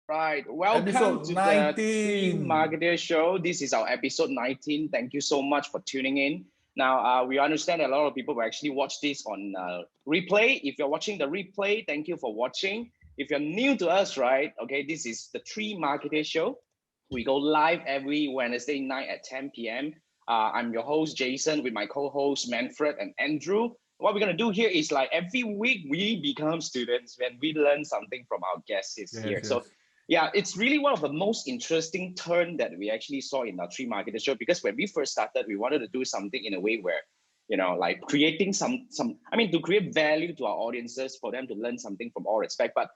Right. Welcome Episode to 19. the Tree Marketer Show. This is our episode 19. Thank you so much for tuning in. Now, we understand that a lot of people will actually watch this on replay. If you're watching the replay, thank you for watching. If you're new to us, right? Okay, this is the Tree Marketer Show. We go live every Wednesday night at 10 p.m. I'm your host, Jason, with my co-hosts, Manfred and Andrew. What we're going to do here is like every week we become students when we learn something from our guests here. Yes. So yeah, it's really one of the most interesting turn that we actually saw in our Tree Marketer Show, because when we first started, we wanted to do something in a way where, like creating to create value to our audiences, for them to learn something from all respect. But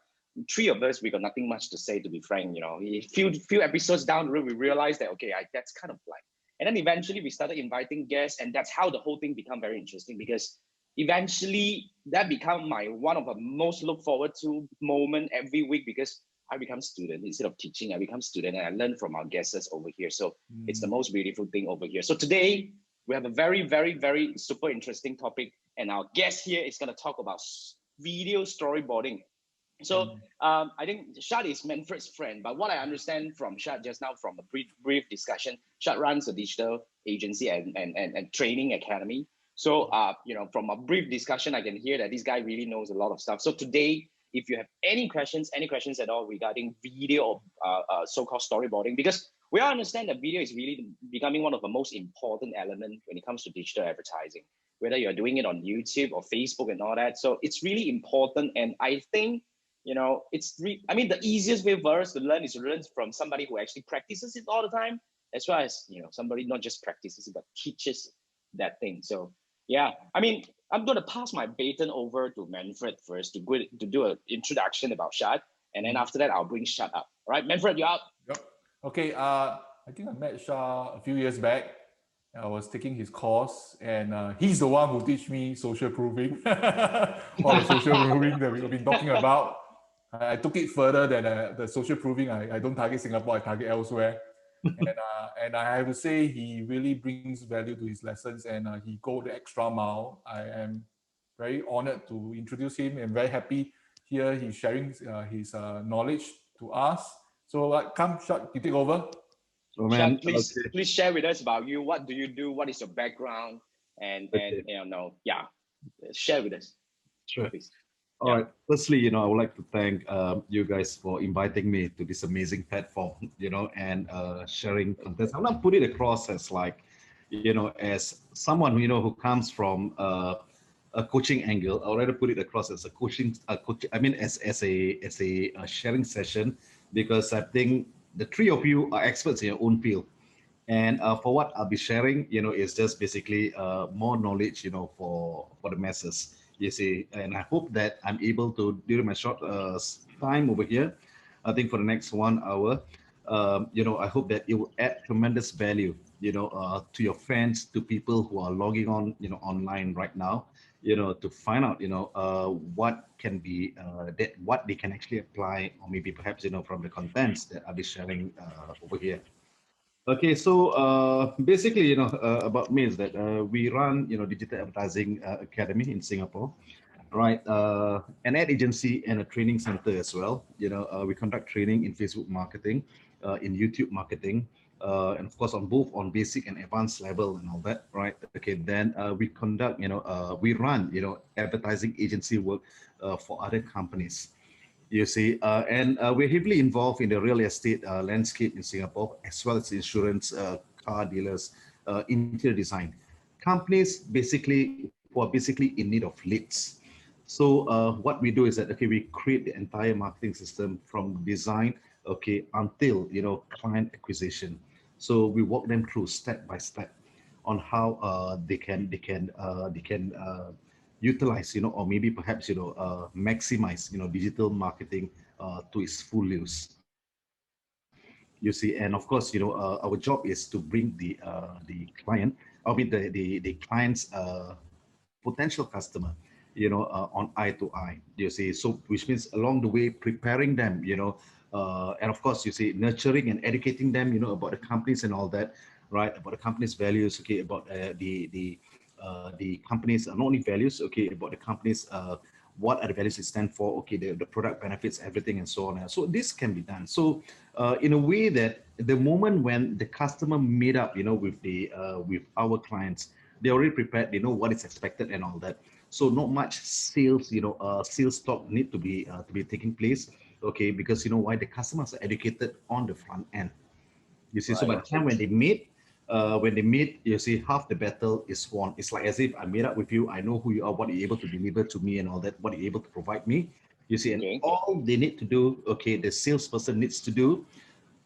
three of us, we got nothing much to say, to be frank. A few episodes down the road, we realized that, okay, that's kind of like, and then eventually we started inviting guests, and that's how the whole thing became very interesting, because eventually that become one of the most look forward to moment every week, because I become student instead of teaching. I become student and I learn from our guests over here. So it's the most beautiful thing over here. So today we have a very, very, very super interesting topic, and our guest here is going to talk about video storyboarding. So I think Shad is Manfred's friend, but what I understand from Shad just now from a brief discussion, Shad runs a digital agency and training academy. So from a brief discussion, I can hear that this guy really knows a lot of stuff. So today, if you have any questions at all regarding video or so-called storyboarding, because we all understand that video is really becoming one of the most important elements when it comes to digital advertising, whether you're doing it on YouTube or Facebook and all that. So it's really important. And I think, the easiest way for us to learn is to learn from somebody who actually practices it all the time, as well as, somebody not just practices it, but teaches that thing. So yeah, I'm going to pass my baton over to Manfred first to do an introduction about Shad, and then after that, I'll bring Shad up. All right, Manfred, you're up. Yep. Okay. I think I met Shah a few years back. I was taking his course, and he's the one who teach me social proofing, or the social proofing that we've been talking about. I took it further than the social proofing. I don't target Singapore, I target elsewhere. And I have to say, he really brings value to his lessons, and he go the extra mile. I am very honored to introduce him, and very happy here he's sharing his knowledge to us. So come, Shad, you take over. Oh, man. Shad, please share with us about you. What do you do? What is your background? And share with us. Sure. Please. All right. Firstly, I would like to thank you guys for inviting me to this amazing platform, and sharing content. I'm not put it across as like, as someone, who comes from a coaching angle. I'd rather put it across as as a sharing session, because I think the three of you are experts in your own field. And for what I'll be sharing, is just basically more knowledge, for the masses. You see, and I hope that I'm able to, during my short time over here, I think for the next 1 hour, I hope that it will add tremendous value, to your friends, to people who are logging on, online right now, to find out, what can be what they can actually apply, or maybe perhaps, from the contents that I'll be sharing over here. Okay, so basically, about me is that we run, digital advertising academy in Singapore, right? An ad agency and a training center as well. We conduct training in Facebook marketing, in YouTube marketing, and of course on both on basic and advanced level and all that, right? Okay, then we conduct, we run, advertising agency work for other companies. You see, and we're heavily involved in the real estate landscape in Singapore, as well as insurance, car dealers, interior design. Companies basically who are basically in need of leads. So what we do is that, okay, we create the entire marketing system from design, okay, until, client acquisition. So we walk them through step by step on how they can utilize, or maybe perhaps, maximize, digital marketing to its full use. You see, and of course, our job is to bring the client, the client's potential customer, on eye to eye. You see, so which means along the way preparing them, and of course, you see, nurturing and educating them, about the companies and all that, right? About the company's values, okay, about the company's not only values, okay, about the company's what are the values it stand for, okay, the product benefits, everything, and so on. So this can be done. So in a way that the moment when the customer meet up, with with our clients, they're already prepared, they know what is expected and all that. So not much sales, sales talk need to be taking place, okay, because why, the customers are educated on the front end. You see, so by the Right. time when they meet, you see, half the battle is won. It's like as if I meet up with you, I know who you are, what you're able to deliver to me and all that, what you're able to provide me. You see, and Okay. all they need to do, okay, the salesperson needs to do,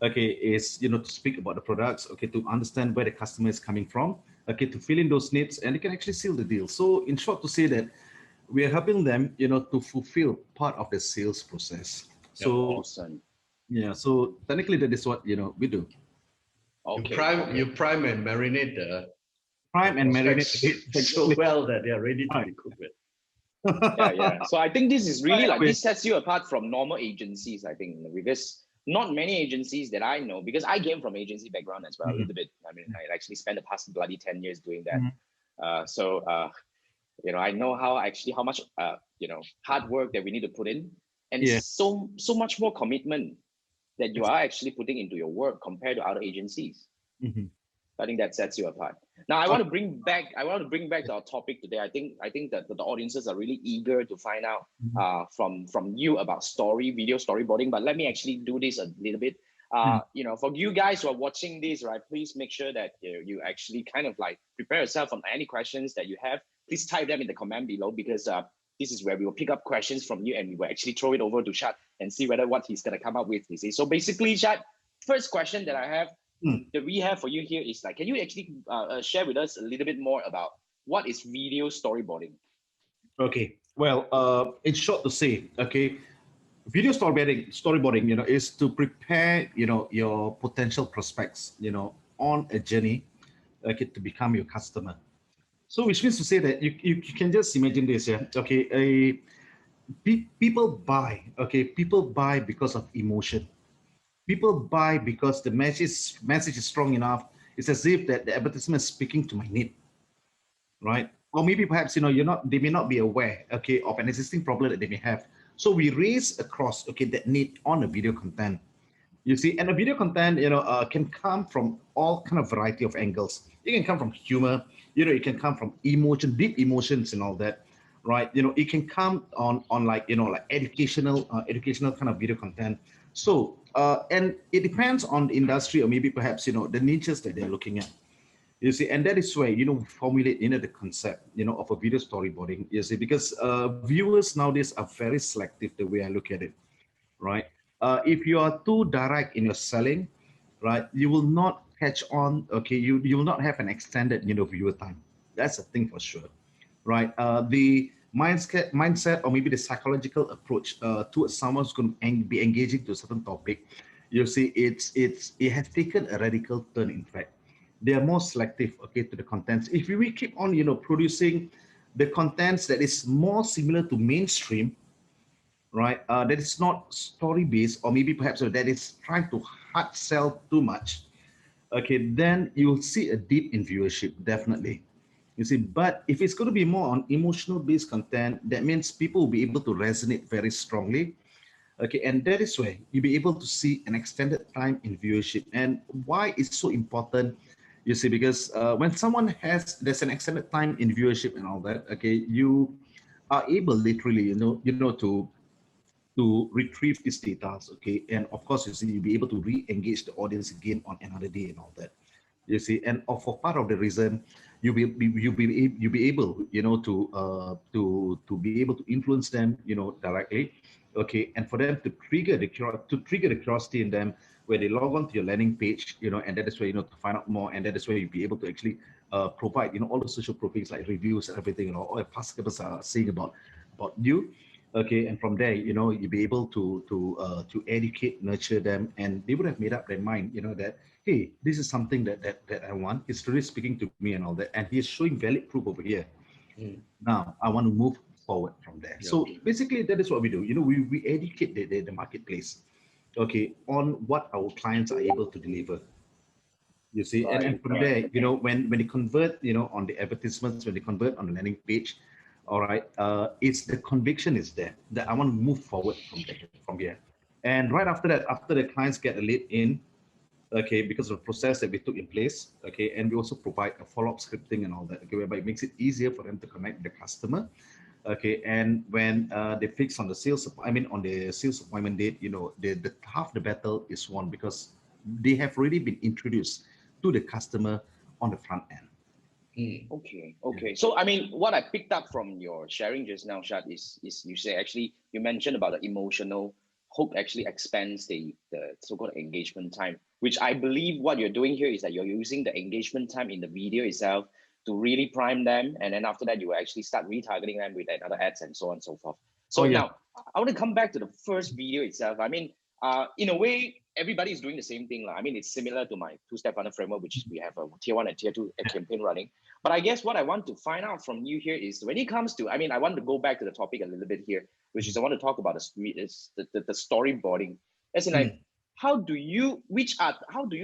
okay, is to speak about the products, okay, to understand where the customer is coming from, okay, to fill in those needs, and they can actually seal the deal. So in short, to say that we are helping them, to fulfill part of the sales process. Yeah. So Awesome. yeah, so technically that is what we do. Okay. You prime and marinate the Prime and marinate prospects so well that they are ready to Right. be cooked with. Yeah. So I think this is really Right, like, with- this sets you apart from normal agencies, I think, because not many agencies that I know, because I came from agency background as well, a little bit. I mean, I actually spent the past bloody 10 years doing that. So I know how much hard work that we need to put in, and Yeah. so much more commitment that you are actually putting into your work compared to other agencies. Mhm. I think that sets you apart. Now, I want to bring back to our topic today. I think that the audiences are really eager to find out from you about video storyboarding. But let me actually do this a little bit. For you guys who are watching this, right, please make sure that you actually kind of like prepare yourself on any questions that you have. Please type them in the comment below, because this is where we will pick up questions from you and we will actually throw it over to Shad and see what he's gonna come up with. You see, so basically, Shad, first question that I have that we have for you here is like, can you actually share with us a little bit more about what is video storyboarding? Okay. Well, in short to say, okay, video storyboarding, is to prepare, your potential prospects, on a journey, okay, to become your customer. So which means to say that you can just imagine this, yeah. Okay, people buy, okay, people buy because of emotion. People buy because the message is strong enough. It's as if that the advertisement is speaking to my need, right? Or maybe perhaps they may not be aware, okay, of an existing problem that they may have. So we raise across, okay, that need on a video content. You see, and the video content, can come from all kind of variety of angles. It can come from humor, it can come from emotion, deep emotions and all that, right? It can come on like like educational kind of video content. So and it depends on the industry, or maybe perhaps the niches that they're looking at. You see, and that is where we formulate the concept of a video storyboarding. You see, because viewers nowadays are very selective the way I look at it, right? If you are too direct in your selling, right, you will not catch on. Okay, you will not have an extended viewer time. That's a thing for sure, right? The mindset, or maybe the psychological approach towards someone who's going to be engaging to a certain topic, you see, it has taken a radical turn. In fact, they are more selective, okay, to the contents. If we keep on producing the contents that is more similar to mainstream, right, that is not story based, or maybe perhaps that is trying to hard sell too much, okay, then you'll see a dip in viewership, definitely. You see, but if it's going to be more on emotional based content, that means people will be able to resonate very strongly. Okay, and that is where you'll be able to see an extended time in viewership. And why it's so important, you see, because when someone there's an extended time in viewership and all that, okay, you are able literally, to retrieve these data, okay, and of course, you see, you'll be able to re-engage the audience again on another day and all that. You see, and for part of the reason, you'll be able, to be able to influence them, directly, okay, and for them to trigger the curiosity in them, where they log on to your landing page, and that is where to find out more, and that is where you'll be able to actually provide, all the social profiles like reviews and everything, all the past customers are saying about you. Okay, and from there, you'll be able to educate, nurture them, and they would have made up their mind, that hey, this is something that I want. He's really speaking to me and all that, and he's showing valid proof over here. Now I want to move forward from there. Yeah. So basically, that is what we do. We educate the marketplace, okay, on what our clients are able to deliver. You see, and from there, when they convert, on the advertisements, when they convert on the landing page, all right, it's the conviction is there that I want to move forward from here. And right after that, after the clients get a lead in, okay, because of the process that we took in place, okay, and we also provide a follow-up scripting and all that, okay, whereby it makes it easier for them to connect with the customer, okay, and when they fix on the on the sales appointment date, the half the battle is won because they have already been introduced to the customer on the front end. Okay. So I mean, what I picked up from your sharing just now, Shad, is you say actually you mentioned about the emotional hook actually expands the so-called engagement time, which I believe what you're doing here is that you're using the engagement time in the video itself to really prime them, and then after that you will actually start retargeting them with another ads and so on and so forth. So now I want to come back to the first video itself. I mean, in a way, everybody is doing the same thing. I mean, it's similar to my two-step funnel framework, which is we have a tier 1 and tier 2 campaign running. But I guess what I want to find out from you here is when it comes to, I mean, I want to go back to the topic a little bit here, which is I want to talk about the storyboarding. As in, like, how do you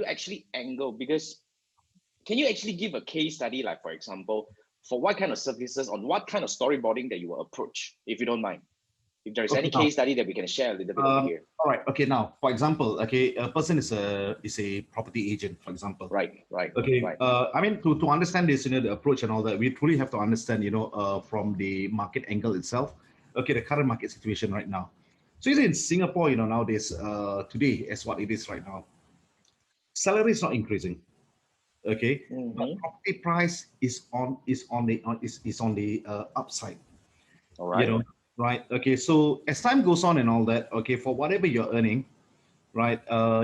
actually angle? Because can you actually give a case study, like for example, for what kind of services, on what kind of storyboarding that you will approach, if you don't mind? If there is any case study that we can share a little bit over here. All right. Okay. Now, for example, okay, a person is a property agent, for example. Right. Okay. Right. I mean, to understand this, the approach and all that, we truly have to understand, from the market angle itself. Okay, the current market situation right now. So in Singapore, nowadays, today, as what it is right now, salary is not increasing. Okay, but property price is on the upside. All right. Right. Okay. So as time goes on and all that, okay, for whatever you're earning, right,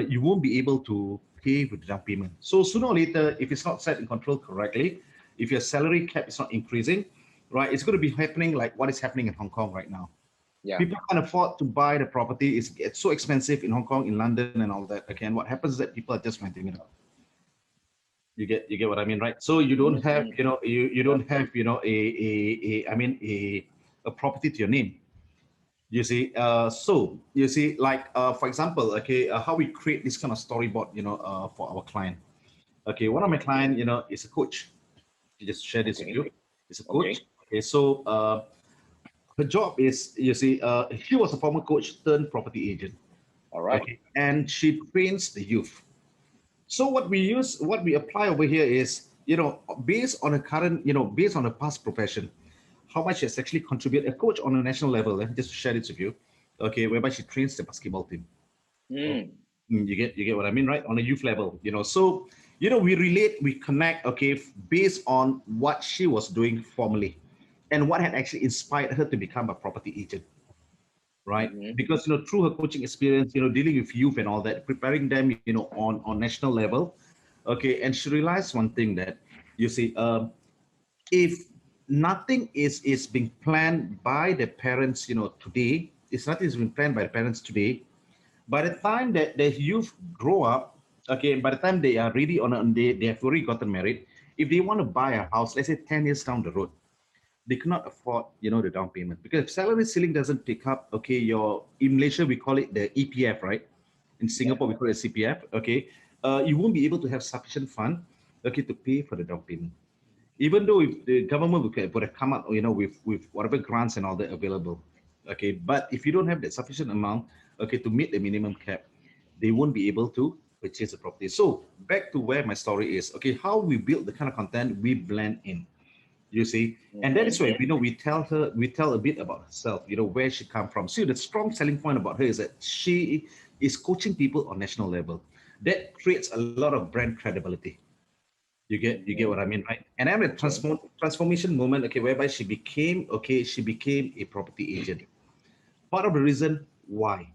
you won't be able to pay with the down payment. So sooner or later, if it's not set and controlled correctly, if your salary cap is not increasing, right, it's going to be happening like what is happening in Hong Kong right now. Yeah. People can't afford to buy the property. It's so expensive in Hong Kong, in London, and all that. Okay, and what happens is that people are just renting it out. You get what I mean, right? So you don't have, you don't have, a property to your name. You see, so you see, like for example, okay, how we create this kind of storyboard, for our client. Okay, one of my client, is a coach. You just share this with you. He's a coach. Okay, so her job is, you see, she was a former coach turned property agent. All right. Okay, and she trains the youth. So what we apply over here is, based on a current, based on a past profession, how much has actually contributed a coach on a national level, just to share this with you, okay, whereby she trains the basketball team. You get what I mean, right? On a youth level, so, we relate, we connect, okay, based on what she was doing formerly and what had actually inspired her to become a property agent, right? Because, through her coaching experience, dealing with youth and all that, preparing them, on national level, okay, and she realized one thing that, you see, if nothing is being planned by the parents, today, if nothing is being planned by the parents today, by the time that the youth grow up, okay, by the time they are ready they have already gotten married, if they want to buy a house, let's say 10 years down the road, they cannot afford, the down payment, because if salary ceiling doesn't pick up, okay, in Malaysia, we call it the EPF, right? In Singapore, we call it CPF, okay? You won't be able to have sufficient fund, okay, to pay for the down payment. Even though if the government would have come up, with whatever grants and all that available, okay, but if you don't have that sufficient amount, okay, to meet the minimum cap, they won't be able to purchase the property. So back to where my story is, okay, how we build the kind of content we blend in, you see, and that is why we tell a bit about herself, where she come from. See, the strong selling point about her is that she is coaching people on national level. That creates a lot of brand credibility. You get what I mean, right? And I have a transformation moment, okay, whereby she became a property agent. Part of the reason why,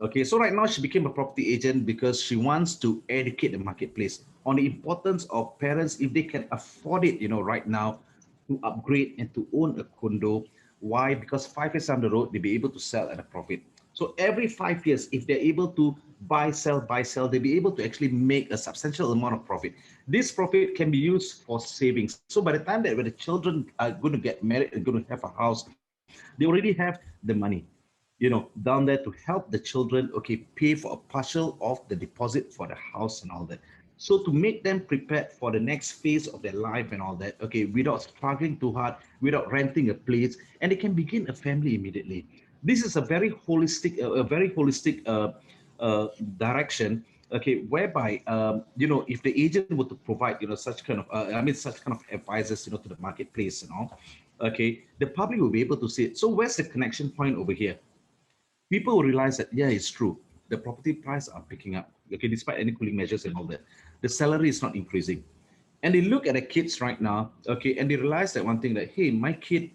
okay, so right now she became a property agent because she wants to educate the marketplace on the importance of parents, if they can afford it, right now, to upgrade and to own a condo. Why? Because 5 years down the road, they'll be able to sell at a profit. So every 5 years, if they're able to buy, sell, they'll be able to actually make a substantial amount of profit. This profit can be used for savings. So by the time that when the children are going to get married and going to have a house, they already have the money, down there to help the children, okay, pay for a partial of the deposit for the house and all that. So to make them prepared for the next phase of their life and all that, okay, without struggling too hard, without renting a place, and they can begin a family immediately. This is a very holistic, direction, okay, whereby if the agent were to provide such kind of such kind of advisors to the marketplace and all, okay, the public will be able to see it. So where's the connection point over here? People will realize that, yeah, it's true. The property price are picking up, okay, despite any cooling measures and all that. The salary is not increasing. And they look at the kids right now, okay, and they realize that one thing that, hey, my kid,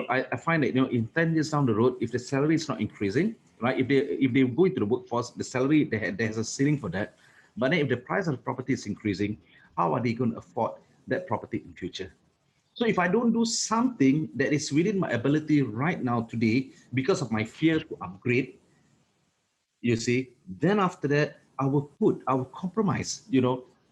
I find that, in 10 years down the road, if the salary is not increasing, right, if they go into the workforce, the salary, there's a ceiling for that. But then if the price of the property is increasing, how are they going to afford that property in future? So if I don't do something that is within my ability right now today, because of my fear to upgrade, you see, then after that, I will compromise,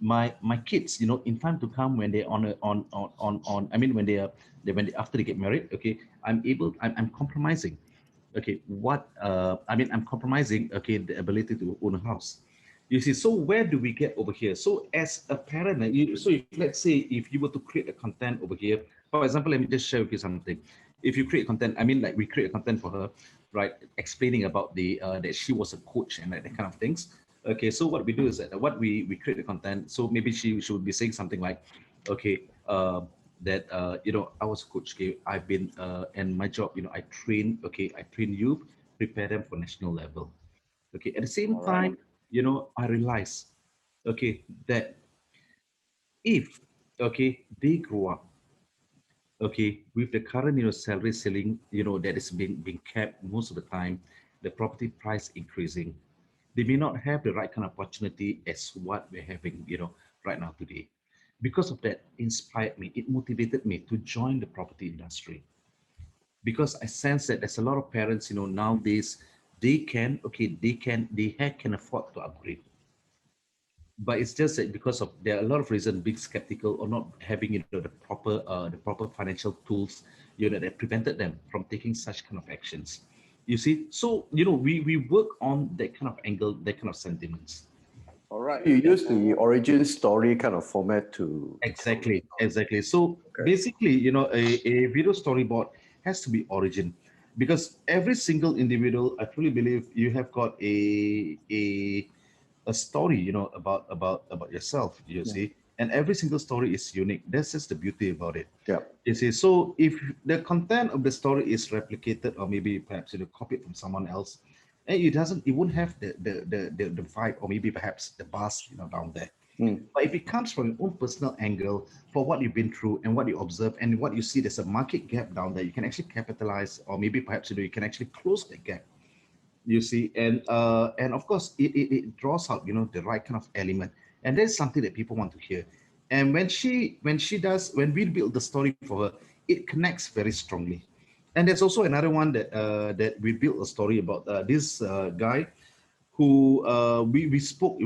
my kids, in time to come when they're I mean, when after they get married, okay, I'm compromising, okay, I'm compromising, okay, the ability to own a house. You see, so where do we get over here? So as a parent, so if, let's say if you were to create a content over here, for example, let me just share with you something. If you create content, like we create a content for her, right, explaining about the that she was a coach and like that kind of things. Okay, so what we do is that what we create the content. So maybe she should be saying something like, okay, that I was a coach. Okay, I've been and my job, I train youth, prepare them for national level. Okay, at the same All right. time, I realize, okay, that if, okay, they grow up, okay, with the current, salary ceiling, that is being kept most of the time, the property price increasing, they may not have the right kind of opportunity as what we're having, right now today. Because of that, inspired me, it motivated me to join the property industry. Because I sense that there's a lot of parents, nowadays, they can afford to upgrade. But it's just that because of there are a lot of reasons being skeptical or not having the proper financial tools that prevented them from taking such kind of actions. You see, so we work on that kind of angle, that kind of sentiments. All right. You use the origin story kind of format to Exactly. So basically, a video storyboard has to be origin, because every single individual, I truly believe, you have got a story, about yourself, you see, and every single story is unique. That's just the beauty about it. Yeah. You see, so if the content of the story is replicated or maybe perhaps copied from someone else, and it won't have the vibe or maybe perhaps the buzz, down there. But if it comes from your own personal angle for what you've been through and what you observe and what you see, there's a market gap down there, you can actually capitalize, or maybe perhaps you can actually close that gap. You see, and of course it draws out the right kind of element, and that's something that people want to hear. And when we build the story for her, it connects very strongly. And there's also another one that we built a story about this guy who we built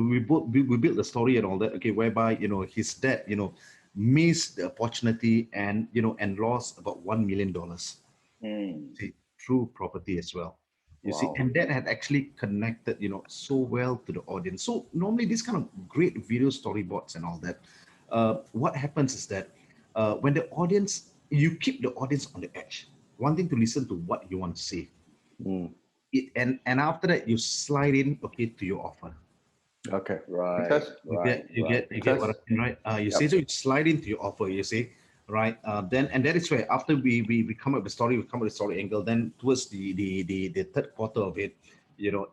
the story and all that, okay, whereby his dad missed the opportunity and and lost about $1 million, see, through property as well. You see, Wow. and that had actually connected, so well to the audience. So normally these kind of great video storyboards and all that, what happens is that when the audience, you keep the audience on the edge, wanting to listen to what you want to see. And after that, you slide in, okay, to your offer. Okay. Right. Because You get what I mean, right? You see, so you slide into your offer, you see, right? Then, and that is where after we come up with the story, we come up with the story angle. Then towards the third quarter of it,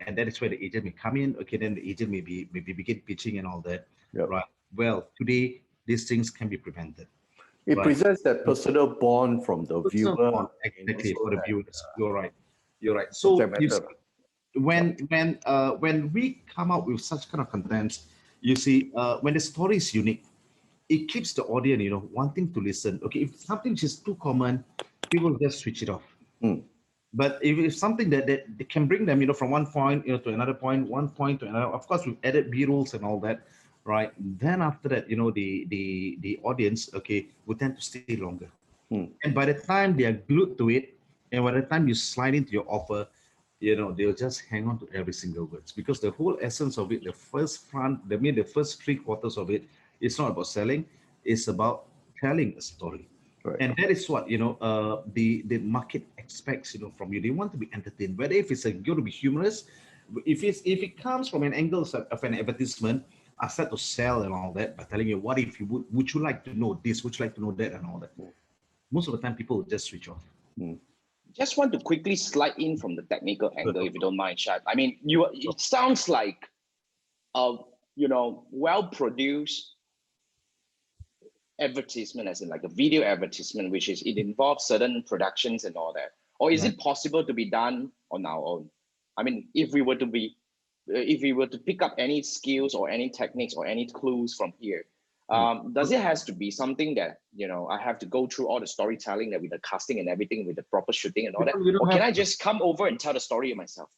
and that is where the agent may come in. Okay, then the agent maybe begin pitching and all that, right? Well, today these things can be prevented. it Right. presents that personal bond from the Personal viewer. bond, exactly, also for the that, viewers. You're right. You're right. So subject you matter. see, when we come out with such kind of contents, you see, when the story is unique, it keeps the audience, wanting to listen. Okay, if something is too common, people just switch it off. But if something that can bring them, from one point, to another point, one point to another, of course, we've added B-rolls and all that, right? Then after that, the audience, okay, will tend to stay longer. And by the time they are glued to it, and by the time you slide into your offer, they'll just hang on to every single words because the whole essence of it, the first 3 quarters of it, it's not about selling, it's about telling a story. Right. And that is what, the market expects, from you. They want to be entertained, whether if it's going to be humorous, if it comes from an angle of an advertisement, I start to sell and all that by telling you, what if you would you like to know this? Would you like to know that and all that? Most of the time, people will just switch off. Just want to quickly slide in from the technical angle, if you don't mind, Shad. I mean, it sounds like a well-produced advertisement, as in like a video advertisement, which is it involves certain productions and all that. Or is it possible to be done on our own? I mean, if we were to pick up any skills or any techniques or any clues from here, does it has to be something that I have to go through all the storytelling that with the casting and everything, with the proper shooting and all that, or can I just come over and tell the story myself?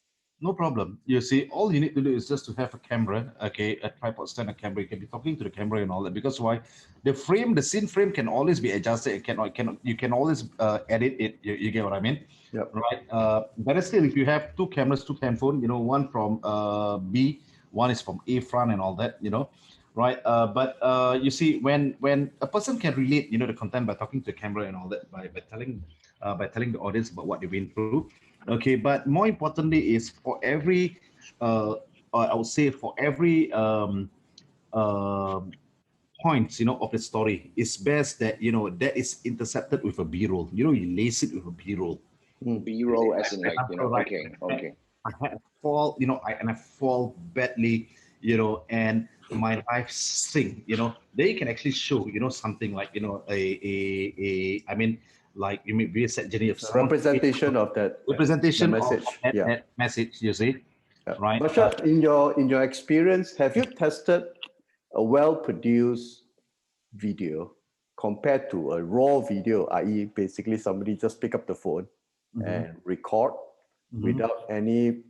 No problem. You see, all you need to do is just to have a camera, okay, a tripod stand, a camera. You can be talking to the camera and all that. Because why? The scene frame can always be adjusted. You can always edit it. You get what I mean? Yep. Right. Better still, if you have two cameras, two handphone, one from B, one is from A front and all that, right? But you see, when a person can relate, the content by talking to the camera and all that, by telling the audience about what they've been through. Okay, but more importantly is for every, I would say for every points, of the story, it's best that, that is intercepted with a B-roll. You lace it with a B-roll. B-roll as in like, okay. I fall, I fall badly, and my life sink, then you can actually show, something like, I mean, like you may be a set journey of representation of that message. Of that message, you see, right? But in your experience, have you tested a well-produced video compared to a raw video, i.e., basically somebody just pick up the phone and record without any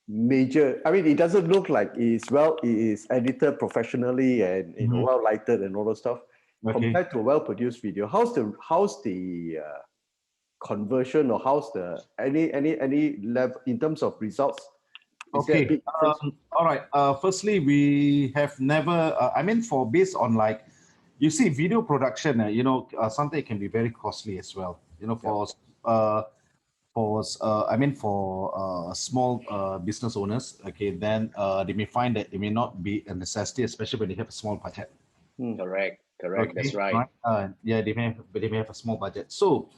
major? I mean, it doesn't look like it is edited professionally and well lighted and all that stuff. Compared to a well-produced video, how's the conversion, or how's the any level in terms of results? Okay. All right. Firstly, we have never. I mean, based on like, you see, video production. Something can be very costly as well. For small business owners. Okay, then they may find that it may not be a necessity, especially when they have a small budget. Correct. Okay, that's right. Yeah, they may have a small budget. So,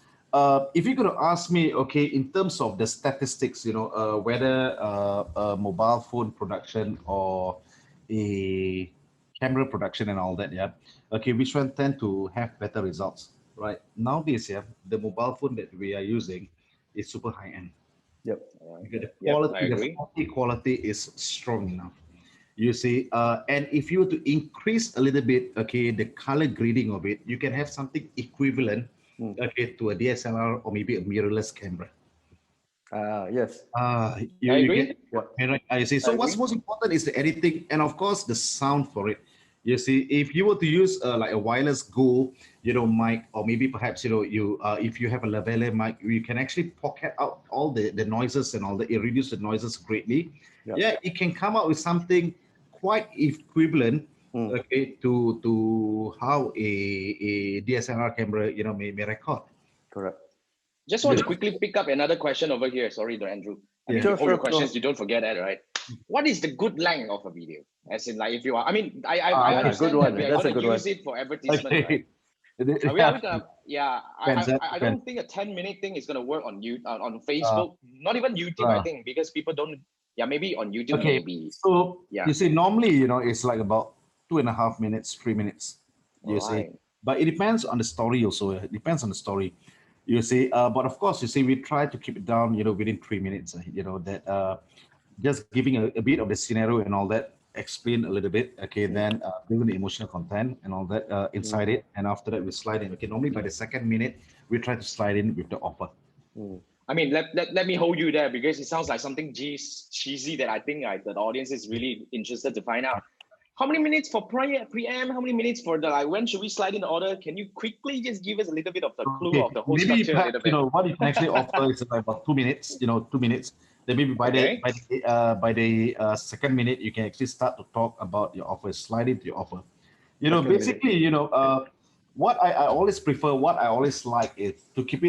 if you're going to ask me, okay, in terms of the statistics, whether a mobile phone production or a camera production and all that, yeah, okay, which one tend to have better results, right? Nowadays, yeah, the mobile phone that we are using is super high end. Yep. The quality is strong enough. You see, and if you were to increase a little bit, okay, the color grading of it, you can have something equivalent, okay, to a DSLR or maybe a mirrorless camera. Yes. You agree? I see. So what's most important is the editing and of course the sound for it. You see, if you were to use like a wireless Go, mic, or maybe perhaps if you have a lavalier mic, you can actually pocket out all the noises and all that. It reduces the noises greatly. Yeah, it can come out with something quite equivalent, okay, to how a DSLR camera, may record. Correct. Just want to quickly pick up another question over here. Sorry, Andrew. All your questions, you don't forget that, right? What is the good length of a video? As in, like, if you are, I mean, I understand good one. that we are That's going to use one. it for advertisement, right? I don't think a 10-minute thing is going to work on Facebook, not even YouTube, I think, because people don't, maybe on YouTube, maybe. So, you see, normally, it's like about 2.5 minutes, 3 minutes, you see. But it depends on the story also. It depends on the story, you see. But of course, you see, we try to keep it down, within 3 minutes, that just giving a bit of the scenario and all that, explain a little bit, okay, then building the emotional content and all that inside it, and after that we slide in. Okay, normally by the second minute we try to slide in with the offer. I mean, let me hold you there, because it sounds like something cheesy that I think the audience is really interested to find out. How many minutes for pre-am? How many minutes for the, like, when should we slide in the order? Can you quickly just give us a little bit of the clue of the whole structure? Maybe what you can actually offer is like about 2 minutes, 2 minutes. Then maybe by Okay. the second minute, you can actually start to talk about your offer, slide into your offer. You know, Second minute. basically, you know, what I always prefer, what I always like is to keep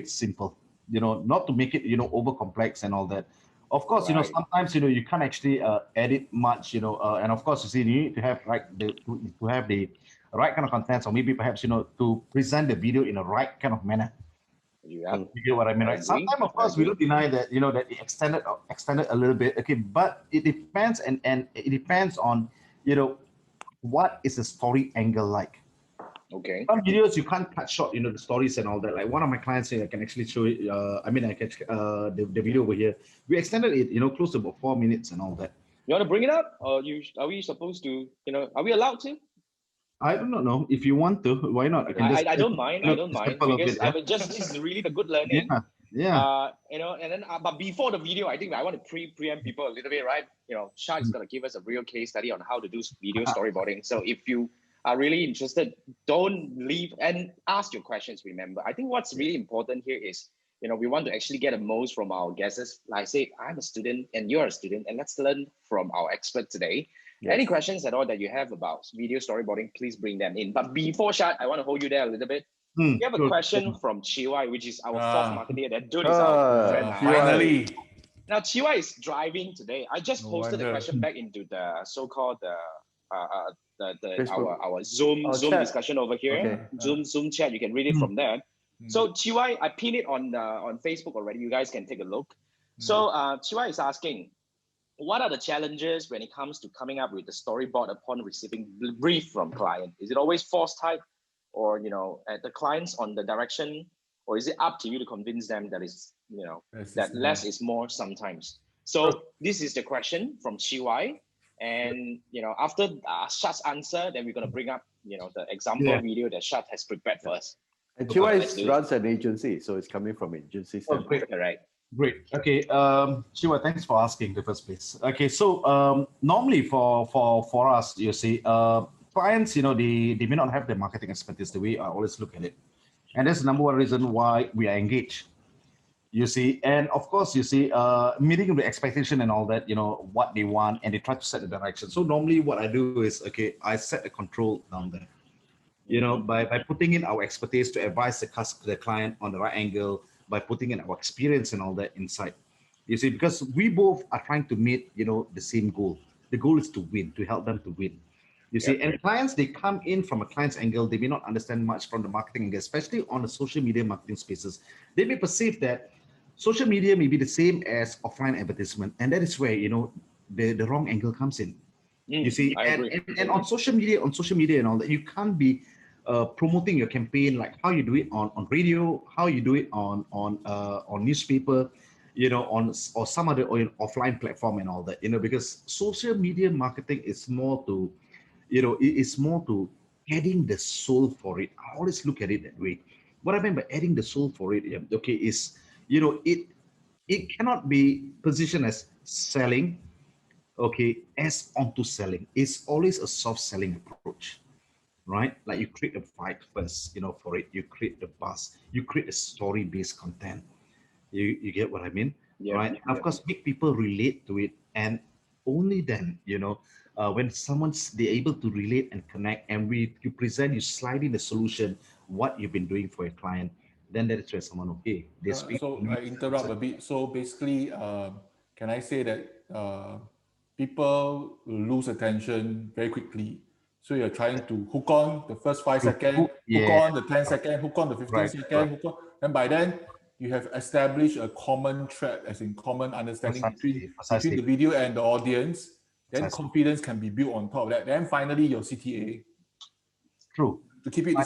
it simple. You know, not to make it, you know, over complex and all that. Of course, you know, Right. sometimes, you know, you can't actually edit much, you know, and of course, you see, you need to have to have the right kind of contents, or maybe perhaps, you know, to present the video in the right kind of manner. Yeah. You get what I mean, I right? agree. Sometimes, of I course, we agree. don't deny that, you know, that it extended a little bit. Okay, but it depends, and it depends on, you know, what is the story angle like. Okay. Some videos you can't cut short, you know, the stories and all that. Like one of my clients here, I can actually show it. I mean, I can the video over here. We extended it, you know, close to about 4 minutes and all that. You want to bring it up, or are we supposed to? You know, are we allowed to? I do not know if you want to. Why not? I can just, I don't mind. you I know, don't mind sample a because bit. I Yeah, would just this is really the good learning. yeah, yeah. You know, and then but before the video, I think I want to preempt people a little bit, right? You know, Shad is gonna give us a real case study on how to do video storyboarding. So if you are really interested, don't leave and ask your questions. Remember, I think what's really important here is, you know, we want to actually get the most from our guests. Like I say, I'm a student and you're a student, and let's learn from our expert today. Yes. Any questions at all that you have about video storyboarding, please bring them in. But before Shad, I want to hold you there a little bit. We have a Good. question from Chiwai, which is our fourth Ah. marketer. That dude is our friend. Finally. Now Chiwai is driving today. I just No posted the wonder. question back into the so-called Facebook. our Zoom Chat. discussion over here. Okay. Zoom chat. You can read it from there. Mm. So Chiwai, I pinned it on Facebook already. You guys can take a look. So Chiwai is asking, what are the challenges when it comes to coming up with the storyboard upon receiving brief from client? Is it always force type, or you know, at the clients on the direction, or is it up to you to convince them that is, you know, that less is more sometimes? So this is the question from Chiwai, and you know, after Shad's answer, then we're gonna bring up, you know, the example video that Shad has prepared for us. And Let's do Chiwai it. runs an agency, so it's coming from agency standpoint. Correct. Great. Okay. Shiva, thanks for asking in the first place. Okay. So normally for us, you see, clients, you know, they may not have the marketing expertise the way I always look at it. And that's the number one reason why we are engaged. You see, and of course, you see, meeting the expectation and all that, you know, what they want, and they try to set the direction. So normally what I do is, okay, I set a control down there. You know, by putting in our expertise to advise the client on the right angle, by putting in our experience and all that inside. You see, because we both are trying to meet, you know, the same goal. The goal is to win, to help them to win. You see, and clients, they come in from a client's angle, they may not understand much from the marketing angle, especially on the social media marketing spaces. They may perceive that social media may be the same as offline advertisement, and that is where, you know, the wrong angle comes in. You see, and on social media and all that, you can't be promoting your campaign like how you do it on radio, how you do it on newspaper, you know, or some other offline platform and all that, you know, because social media marketing is more to, you know, it's more to adding the soul for it. I always look at it that way. What I mean by adding the soul for it, okay, is, you know, it cannot be positioned as selling, okay, as onto selling. It's always a soft selling approach, right? Like you create a vibe first, you know, for it. You create the buzz. You create a story-based content. You get what I mean, right? And of course, make people relate to it, and only then, you know, when someone's they're able to relate and connect, and you slide in the solution, what you've been doing for a client, then that is where someone, okay, they speak. So I interrupt a bit. So basically, can I say that people lose attention very quickly? So you're trying to hook on the first 5 seconds, hook on the 10 seconds, hook on the 15 seconds, hook on, and by then you have established a common thread, as in common understanding between the video and the audience. Then confidence can be built on top of that. Then finally your CTA. True. To keep it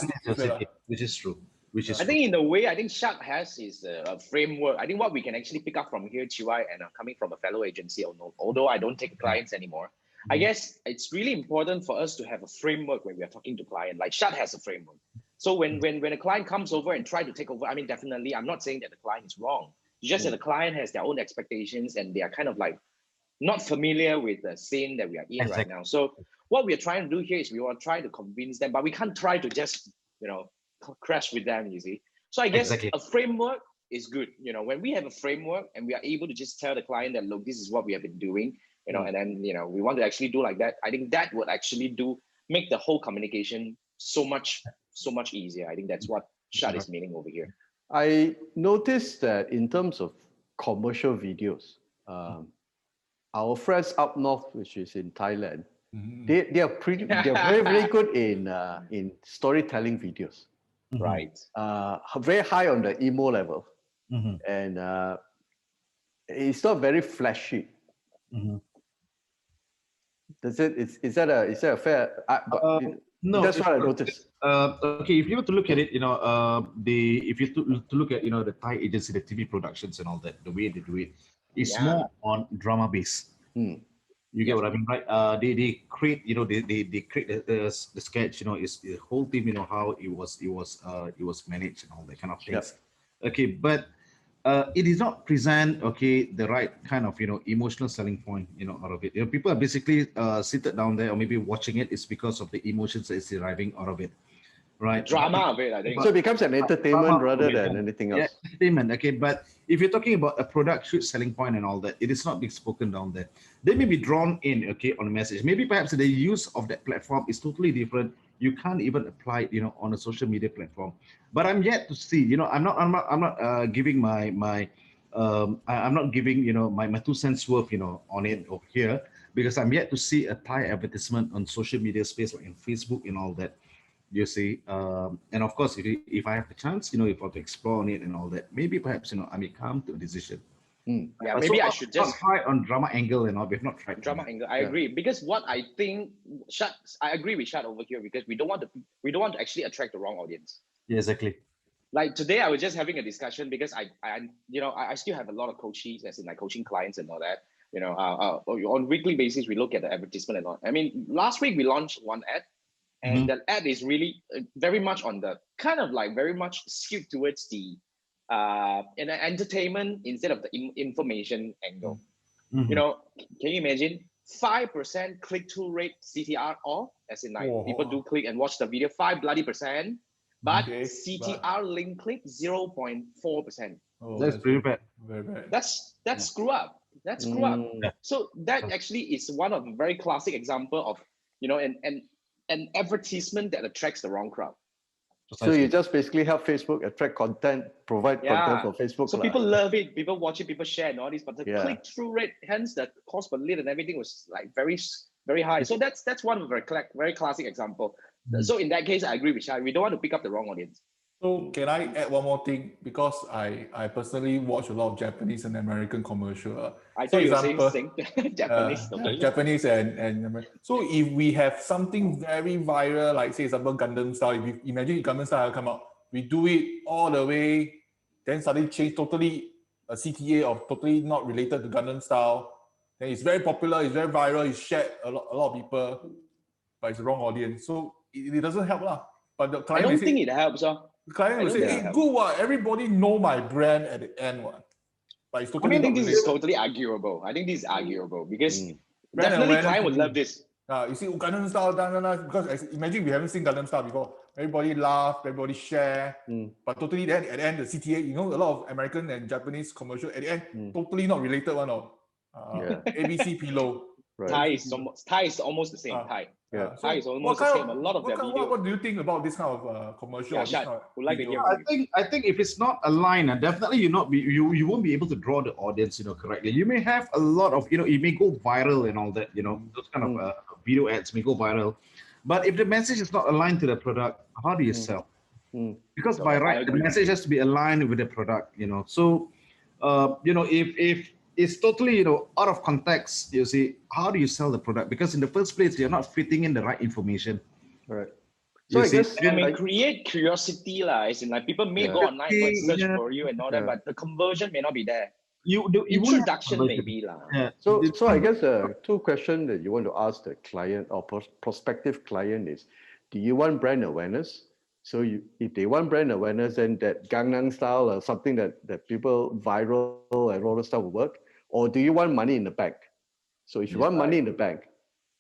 which is true. I think in a way, I think Shad has his framework. I think what we can actually pick up from here, Chiwai, and coming from a fellow agency, although I don't take clients anymore, I guess it's really important for us to have a framework when we are talking to client. Like Shad has a framework. So when a client comes over and try to take over, I mean, definitely, I'm not saying that the client is wrong. It's just that the client has their own expectations and they are kind of like not familiar with the scene that we are in right now. So what we are trying to do here is we want to try to convince them, but we can't try to just, you know, crash with them, you see. So I guess a framework is good. When we have a framework and we are able to just tell the client that, look, this is what we have been doing, and then, we want to actually do like that. I think that would actually make the whole communication so much easier. I think that's what Shad is meaning over here. I noticed that in terms of commercial videos, our friends up north, which is in Thailand, they are very, very good in storytelling videos. Right. Very high on the emo level. And it's not very flashy. Is that a fair? No, that's what I noticed. Okay, if you were to look at it, if you to look at the Thai agency, the TV productions and all that, the way they do it, it's more on drama based. You get what I mean, right? They create, they create the sketch, it's the whole team, how it was managed and all that kind of things. Okay, but it is not present, the right kind of, emotional selling point, out of it. People are basically seated down there or maybe watching it is because of the emotions that is deriving out of it, right? Drama of it, I think. So it becomes an entertainment rather than anything else. Yeah, entertainment, okay. But if you're talking about a product shoot selling point and all that, it is not being spoken down there. They may be drawn in, on a message. Maybe perhaps the use of that platform is totally different. You can't even apply it, on a social media platform. But I'm yet to see, I'm not giving my I'm not giving, my 2 cents worth, on it over here, because I'm yet to see a Thai advertisement on social media space like in Facebook and all that. You see, and of course, if I have the chance, if I want to explore on it and all that, maybe perhaps I may come to a decision. Yeah, maybe I should just try on drama angle and all. We've not tried drama angle. I agree, because what I think, I agree with Shad over here, because we don't want to actually attract the wrong audience. Yeah, exactly. Like today, I was just having a discussion because I still have a lot of coaches, as in like coaching clients and all that. On weekly basis, we look at the advertisement and all. I mean, last week we launched one ad. And that ad is really very much on the kind of like very much skewed towards the entertainment instead of the information angle. Can you imagine 5% click-through rate CTR off, as in like people do click and watch the video 5%, but CTR link click 0.4%. That's pretty bad. Very bad. That's screw up. That's screw up. So that actually is one of the very classic example of an advertisement that attracts the wrong crowd. So you just basically help Facebook attract content, provide content for Facebook. So people love it, people watch it, people share and all this, but the click-through rate, hence the cost per lead and everything was like very, very high. So that's one of a very classic example. So in that case, I agree with Shad. We don't want to pick up the wrong audience. So can I add one more thing? Because I personally watch a lot of Japanese and American commercial. I thought you were saying Japanese. Japanese and American. So if we have something very viral, like say example Gundam style, if you imagine Gundam style come out, we do it all the way, then suddenly change totally a CTA of totally not related to Gundam style. Then it's very popular, it's very viral, it's shared a lot of people, but it's the wrong audience. So it doesn't help lah. But the client I don't think it helps. The client will say, hey, good one. Everybody know my brand at the end one. But it's totally I think this is totally arguable. I think this is arguable because brand definitely client would love this. You see, Gundam style, because imagine we haven't seen Gundam style before. Everybody laugh, everybody share. But totally then at the end, the CTA, a lot of American and Japanese commercial at the end, totally not related one. ABC Pillow. Right. Thai is almost the same. Thai. Yeah. Thai is almost the same. A lot of their videos. What do you think about this kind of commercial? Would like to hear I think if it's not aligned, definitely you won't be able to draw the audience, correctly. You may have a lot of, it may go viral and all that, those kind of video ads may go viral. But if the message is not aligned to the product, how do you sell? Because by right, the message has to be aligned with the product, So, if it's totally, out of context, you see, how do you sell the product? Because in the first place, you're not fitting in the right information. Right. So I guess you may create curiosity, as in like people may go online and search for you and all that, but the conversion may not be there. Introduction may be. So I guess two questions that you want to ask the client or prospective client is, do you want brand awareness? So if they want brand awareness, then that Gangnam style or something that people viral and all that stuff will work. Or do you want money in the bank? So if you want money in the bank,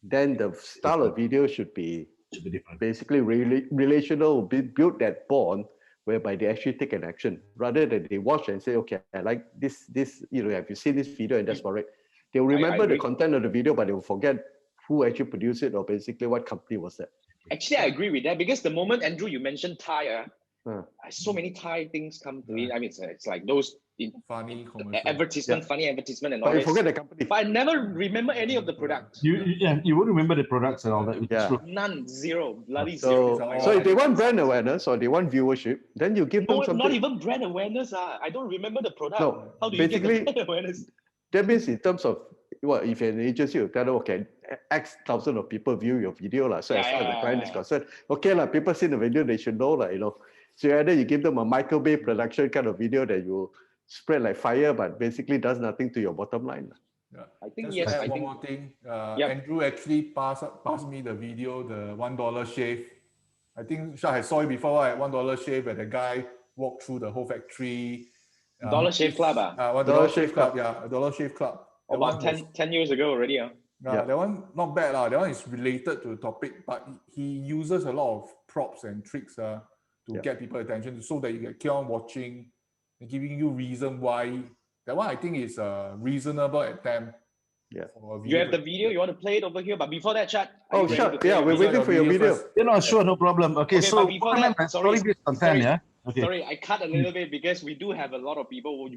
then the style of video should be different. Basically relational, build that bond whereby they actually take an action rather than they watch and say, okay, I like this, have you seen this video and that's correct. They'll remember the content of the video, but they will forget who actually produced it or basically what company was that. Actually, I agree with that because the moment, Andrew, you mentioned Thai, so many Thai things come to it. I mean, it's like those funny advertisement, funny advertisement and all that. that. But you forget the company. But I never remember any of the products. You won't remember the products and all that. None, zero, bloody so, zero. So if they want brand awareness or they want viewership, then you give them something. Not even brand awareness. I don't remember the product. No, how do you get the brand awareness? That means in terms of if you're an agency, you tell them, okay, X thousand of people view your video, so as far as the client is concerned, okay, people see the video, they should know, So either you give them a microwave production kind of video that you spread like fire, but basically does nothing to your bottom line. Yeah. I think Just yes. I think one more thing. Andrew actually passed me the video, the $1 shave. I think Shad has saw it before, right? $1 shave where the guy walked through the whole factory. Dollar Shave Club, $1 Shave Club, yeah, $1 Shave Club. About 10 years ago already. That one not bad. That one is related to the topic, but he uses a lot of props and tricks to get people attention so that you can keep on watching and giving you reason why. That one I think is a reasonable attempt. Yeah. You have the video, you want to play it over here, but before that, Shad. Oh, Shad, we're waiting for your video. Sure, no problem. Okay, so before that, sorry, Okay. Sorry, I cut a little bit because we do have a lot of people who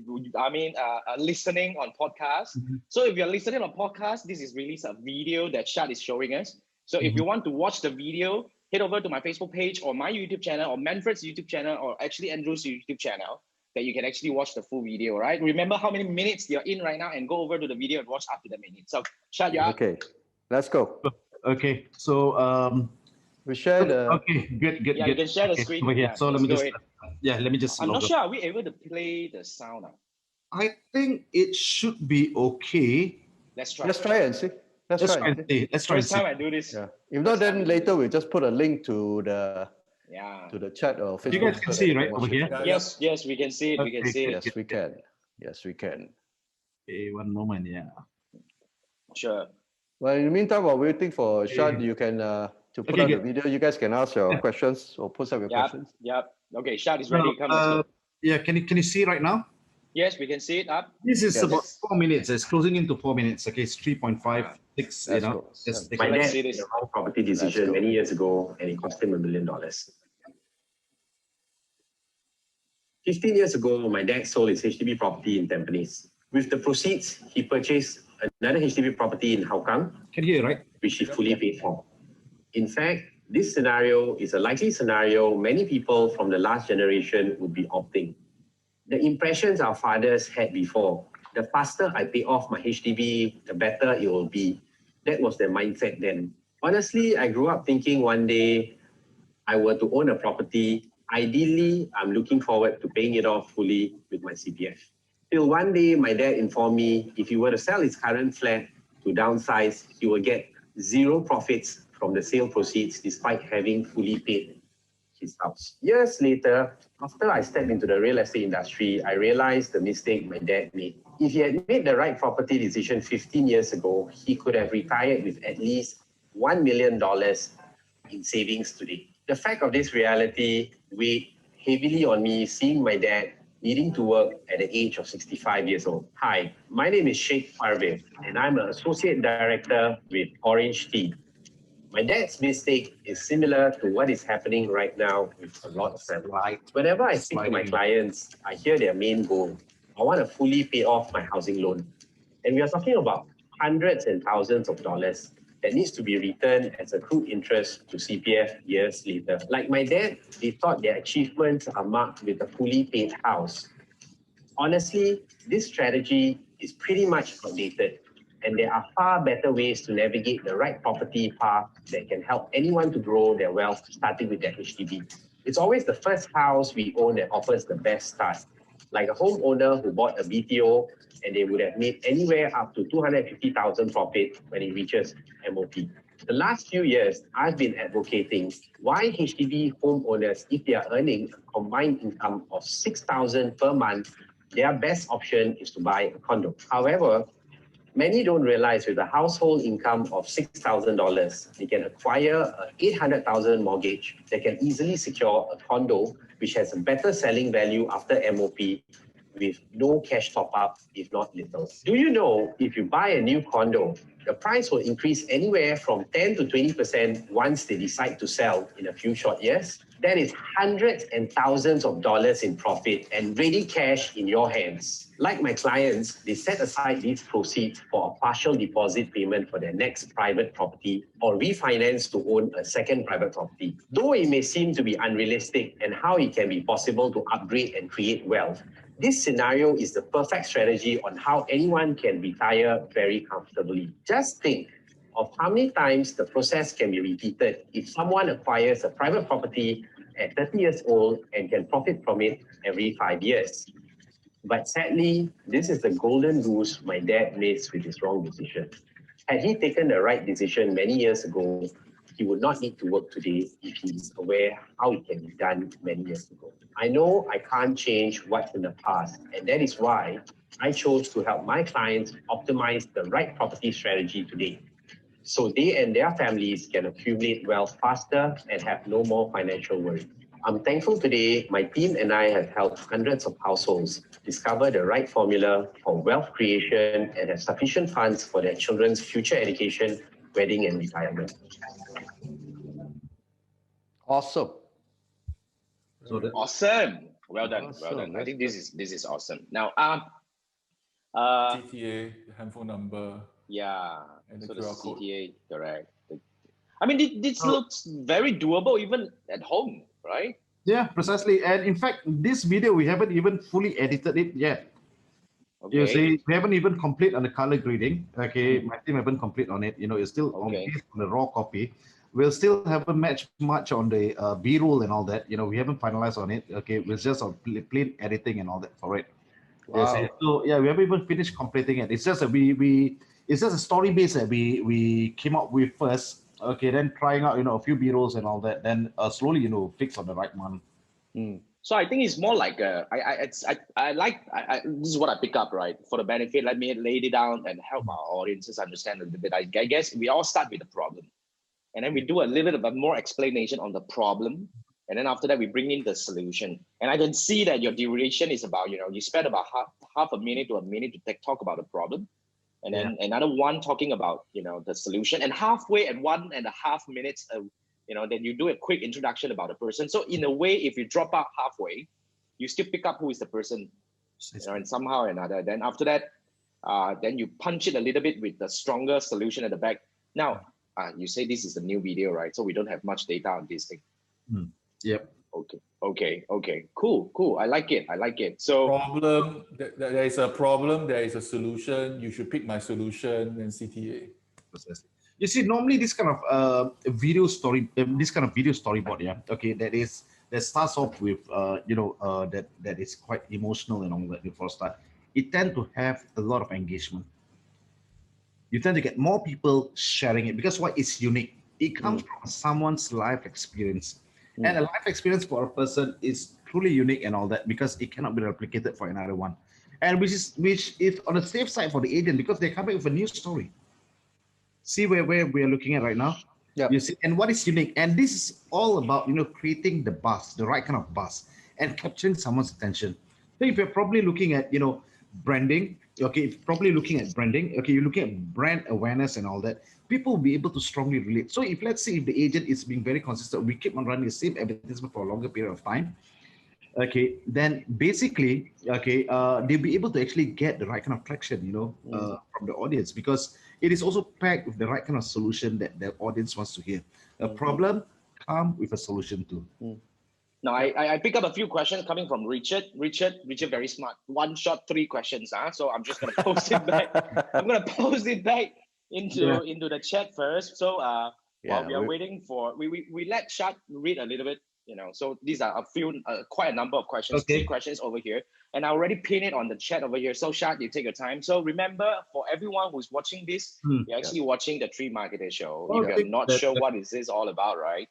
listening on podcasts. So if you're listening on podcast, this is really a video that Shad is showing us. So if you want to watch the video, head over to my Facebook page or my YouTube channel or Manfred's YouTube channel or actually Andrew's YouTube channel that you can actually watch the full video, right? Remember how many minutes you're in right now and go over to the video and watch up to the minute. So Shad, you're up. Okay, let's go. Okay, so we shared. Okay, good. Yeah, you can share the screen. Over here. So let me just. I'm not sure. Are we able to play the sound? I think it should be okay. Let's try. Let's try and see. Let's try and see. First time I do this. Yeah. If not, then later we'll just put a link to the chat or Facebook. You guys can see right over here. Yes, we can see it. We can see it. Yes, we can. Yes, we can. Okay, one moment. Yeah. Sure. Well, in the meantime, while waiting for Shad, you can to put out the video. You guys can ask your questions or post up your questions. Yep. Okay, Shad is ready. Come. Yeah. Can you see right now? Yes, we can see it up. This is about 4 minutes. It's closing into 4 minutes. Okay, it's 3.56. You know. My dad made a wrong property decision many years ago, and it cost him $1 million. 15 years ago, my dad sold his HDB property in Tampines. With the proceeds, he purchased another HDB property in Hougang. Can you hear, right? Which he fully paid for. In fact, this scenario is a likely scenario many people from the last generation would be opting. The impressions our fathers had before, the faster I pay off my HDB, the better it will be. That was their mindset then. Honestly, I grew up thinking one day I were to own a property. Ideally, I'm looking forward to paying it off fully with my CPF. Till one day, my dad informed me if he were to sell his current flat to downsize, he will get zero profits from the sale proceeds despite having fully paid his house. Years later, after I stepped into the real estate industry, I realized the mistake my dad made. If he had made the right property decision 15 years ago, he could have retired with at least $1 million in savings today. The fact of this reality weighed heavily on me, seeing my dad needing to work at the age of 65 years old. Hi, my name is Sheikh Parvez, and I'm an associate director with Orange Tea. My dad's mistake is similar to what is happening right now with a lot of families. Whenever I speak to my clients, I hear their main goal. I want to fully pay off my housing loan. And we are talking about hundreds and thousands of dollars that needs to be returned as accrued interest to CPF years later. Like my dad, they thought their achievements are marked with a fully paid house. Honestly, this strategy is pretty much outdated. And there are far better ways to navigate the right property path that can help anyone to grow their wealth, starting with their HDB. It's always the first house we own that offers the best start. Like a homeowner who bought a BTO and they would have made anywhere up to $250,000 profit when it reaches MOP. The last few years, I've been advocating why HDB homeowners, if they are earning a combined income of $6,000 per month, their best option is to buy a condo. However, Many don't realize with a household income of $6,000, they can acquire an 800,000 mortgage. They can easily secure a condo which has a better selling value after MOP with no cash top up, if not little. Do you know if you buy a new condo, the price will increase anywhere from 10 to 20% once they decide to sell in a few short years? That is hundreds and thousands of dollars in profit and ready cash in your hands. Like my clients, they set aside these proceeds for a partial deposit payment for their next private property or refinance to own a second private property. Though it may seem to be unrealistic and how it can be possible to upgrade and create wealth, this scenario is the perfect strategy on how anyone can retire very comfortably. Just think of how many times the process can be repeated if someone acquires a private property at 30 years old and can profit from it every 5 years. But sadly, this is the golden goose my dad missed with his wrong decision. Had he taken the right decision many years ago, he would not need to work today if he is aware how it can be done many years ago. I know I can't change what's in the past, and that is why I chose to help my clients optimize the right property strategy today, so they and their families can accumulate wealth faster and have no more financial worries. I'm thankful today my team and I have helped hundreds of households discover the right formula for wealth creation and have sufficient funds for their children's future education, wedding, and retirement. Awesome. So that, Awesome. Well done. Well Awesome. done. I think That's this is awesome. Now, GTA, handphone number. yeah. And the So the QR code. CTA, correct. I mean, this looks very doable even at home, right? yeah, precisely. And in fact, this video, we haven't even fully edited it yet. You Okay. see, we haven't even complete on the color grading. Okay, my team haven't complete on it. You know, it's still Okay. on the raw copy. We'll still haven't matched much on the B-roll and all that. You know, we haven't finalized on it. Okay, we're just on plain editing and all that for it. You see. wow. So yeah, we haven't even finished completing it. It's just that it's just a story base that we came up with first. Okay, then trying out a few B-rolls and all that. Then slowly fix on the right one. So I think it's more like this is what I pick up, right? For the benefit, let me lay it down and help our audiences understand a little bit. I guess we all start with the problem, and then we do a little bit of more explanation on the problem, and then after that we bring in the solution. And I can see that your duration is about you spend about half a minute to a minute to talk about the problem, and then another one talking about the solution, and halfway at 1.5 minutes. Then you do a quick introduction about the person. So in a way, if you drop out halfway, you still pick up who is the person, and somehow or another. Then after that, then you punch it a little bit with the stronger solution at the back. Now, you say this is a new video, right? So we don't have much data on this thing. Yep. Okay. Cool. I like it. So Problem. There is a problem. There is a solution. You should pick my solution and CTA. Precisely. You see, normally this kind of video storyboard, that starts off with that is quite emotional and all that before start. It tend to have a lot of engagement. You tend to get more people sharing it because it's unique. It comes from someone's life experience, and a life experience for a person is truly unique and all that because it cannot be replicated for another one, and which is on the safe side for the agent because they're coming with a new story. See where we are looking at right now. Yep. You see, and what is unique, and this is all about creating the buzz, the right kind of buzz, and capturing someone's attention. So if you're probably looking at branding, okay, if you're probably looking at branding, okay, you're looking at brand awareness and all that, people will be able to strongly relate. So if let's say if the agent is being very consistent, we keep on running the same advertisement for a longer period of time, okay, then basically, okay, they'll be able to actually get the right kind of traction, from the audience because it is also packed with the right kind of solution that the audience wants to hear. A problem come with a solution too. Now I pick up a few questions coming from Richard. Richard, very smart. One shot, 3 questions. So I'm just gonna post it back. I'm gonna post it back into the chat first. So while we are waiting for we let Shad read a little bit. So these are quite a number of questions. Okay. 3 questions over here, and I already pinned it on the chat over here. So Shad, you take your time. So remember, for everyone who's watching this, you're actually watching the Tree Marketer Show. If you're not sure what is this all about, right?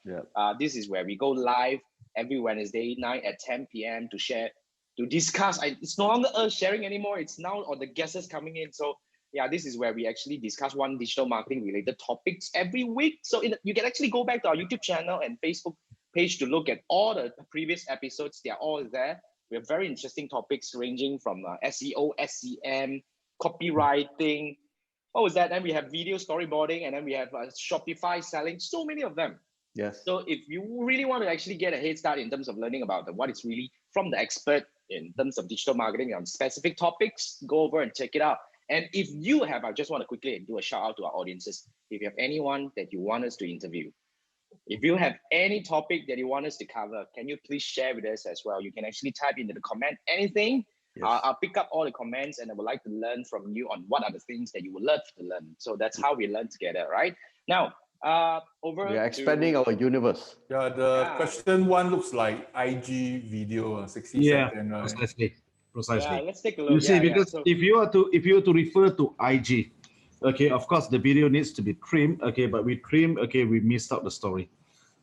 This is where we go live every Wednesday night at 10 p.m. to share, to discuss. It's no longer us sharing anymore. It's now all the guests coming in. So Yeah, this is where we actually discuss one digital marketing related topics every week. So you can actually go back to our YouTube channel and Facebook page to look at all the previous episodes. They are all there. We have very interesting topics ranging from SEO, SEM, copywriting. What was that? Then we have video storyboarding, and then we have Shopify selling. So many of them. Yes. So if you really want to actually get a head start in terms of learning about what is really from the expert in terms of digital marketing on specific topics, go over and check it out. And if you have, I just want to quickly do a shout out to our audiences. If you have anyone that you want us to interview, if you have any topic that you want us to cover, can you please share with us as well? You can actually type into the comment anything. Yes. I'll pick up all the comments, and I would like to learn from you on what are the things that you would love to learn. So that's how we learn together, right? Now, over We are expanding our universe. Yeah, the question one looks like IG video, 60 second, right? Precisely. Yeah, let's take a look. You see, because so, if you are to refer to IG, okay, of course the video needs to be trimmed, okay, but we trim, okay, we missed out the story.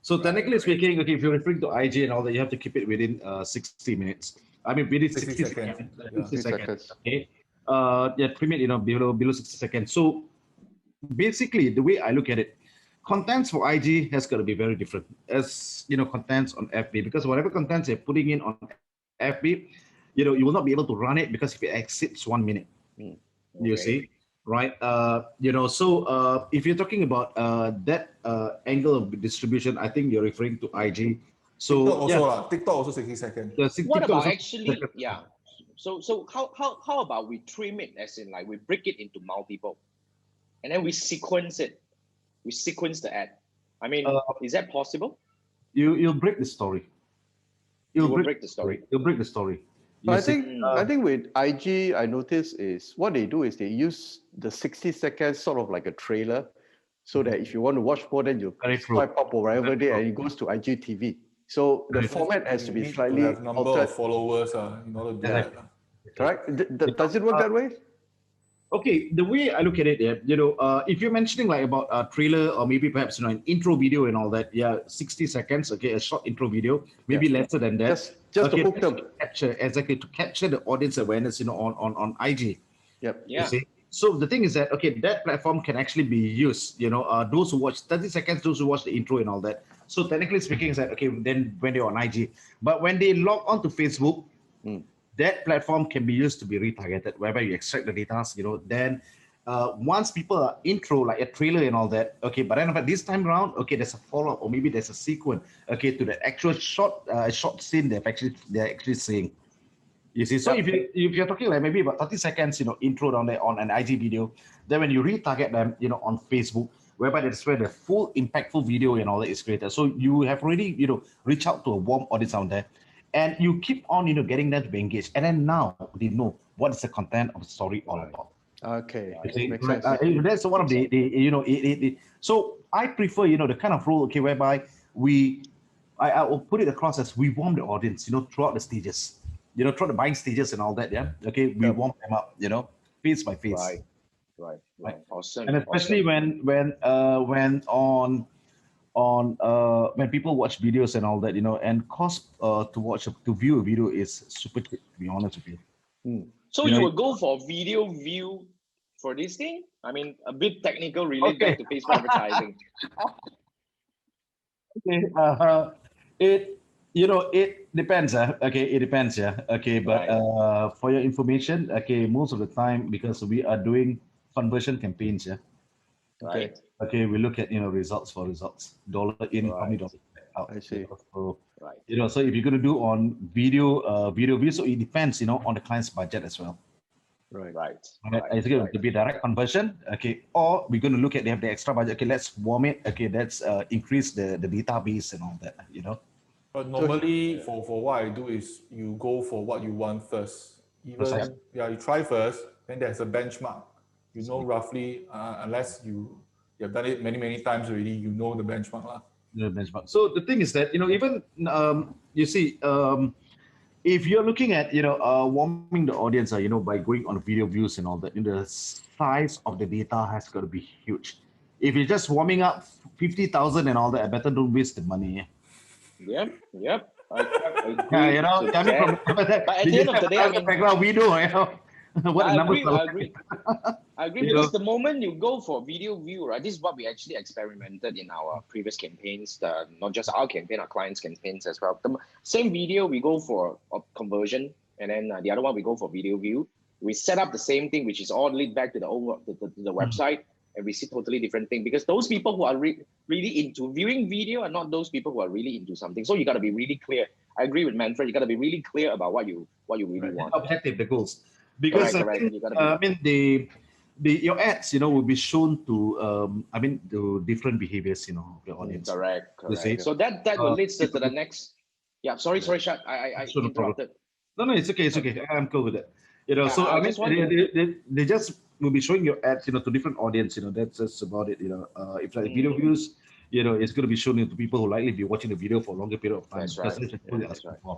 So technically speaking, okay, if you're referring to IG and all that, you have to keep it within 60 minutes. I mean, within 60 seconds. 60 seconds. Okay. Yeah, trim it, below 60 seconds. So basically, the way I look at it, contents for IG has got to be very different as contents on FB, because whatever contents you're putting in on FB, you will not be able to run it because if it exceeds 1 minute, you see, right? So if you're talking about that angle of distribution, I think you're referring to IG. So TikTok also 60 seconds. What about actually, So how about we trim it, as in like we break it into multiple, and then we sequence it. We sequence the ad. I mean, is that possible? You'll break the story. You'll break the story. You'll break the story. I think with IG, I notice is what they do is they use the 60 seconds sort of like a trailer, so that if you want to watch more, then you swipe up or whatever day, and it goes to IGTV. So the format has to be slightly have number altered. of followers in order to do that. Correct? Does it work that way? Okay, the way I look at it, if you're mentioning like about a trailer or maybe perhaps an intro video and all that, 60 seconds, okay, a short intro video, maybe lesser than that. Just to hook them. To capture the audience awareness, on IG. Yep. You see? So the thing is that, okay, that platform can actually be used, those who watch 30 seconds, those who watch the intro and all that. So technically speaking, is that, okay, then when they're on IG. But when they log on to Facebook, that platform can be used to be retargeted, whereby you extract the data, then once people are intro, like a trailer and all that, okay, but then this time around, okay, there's a follow-up or maybe there's a sequence, okay, to the actual short scene they're actually saying. You see, so if you're talking like maybe about 30 seconds, intro down there on an IG video, then when you retarget them, on Facebook, whereby that's where the full impactful video and all that is created. So you have already, reach out to a warm audience out there, and you keep on, getting them to be engaged. And then now they know what is the content of the story all about. Okay. Makes sense. That's one of the so I prefer, the kind of role, okay, whereby I will put it across as we warm the audience, throughout the stages, throughout the buying stages and all that, okay, we warm them up, face by face. Right. Awesome. And especially when people watch videos and all that, and cost to view a video is super cheap, to be honest with you. So you would go for video view for this thing? I mean, a bit technical related back to Facebook advertising. Okay. It depends. Okay, it depends. Okay, but for your information, okay, most of the time, because we are doing conversion campaigns. Right. Okay, we look at results for results. Dollar in, how many dollars out. I see. So, so if you're going to do on video view, so it depends, on the client's budget as well. Right. It's going to be direct conversion, okay, or we're going to look at they have the extra budget. Okay, let's warm it. Okay, let's increase the database and all that. But normally, for what I do is you go for what you want first. You try first, then there's a benchmark. Roughly, unless you have done it many times already, the benchmark. The benchmark. So the thing is that, even, you see, if you're looking at, warming the audience, by going on video views and all that, the size of the data has got to be huge. If you're just warming up 50,000 and all that, I better don't waste the money. Yep. But at the end of the day, we do, what the numbers I agree. I agree, You because know? the moment you go for video view, right, this is what we actually experimented in our previous campaigns, not just our campaign, our clients' campaigns as well. The same video, we go for conversion, and then the other one, we go for video view. We set up the same thing, which is all lead back to the website, and we see totally different thing, because those people who are really into viewing video are not those people who are really into something. So you got to be really clear. I agree with Manfred. You got to be really clear about what you really Right. want. The objective, the goals. Because Correct. You gotta be. I mean, your ads, will be shown to to different behaviors, of the audience. Correct. You see? So that will lead to the next. Yeah. Sorry, Shad. I Sure, no problem. interrupted. No, it's okay. It's okay. I'm cool with it. So I I mean, just want to. they just will be showing your ads, to different audience. That's just about it. If like video views, it's going to be shown to people who likely be watching the video for a longer period of time. That's right. That's right.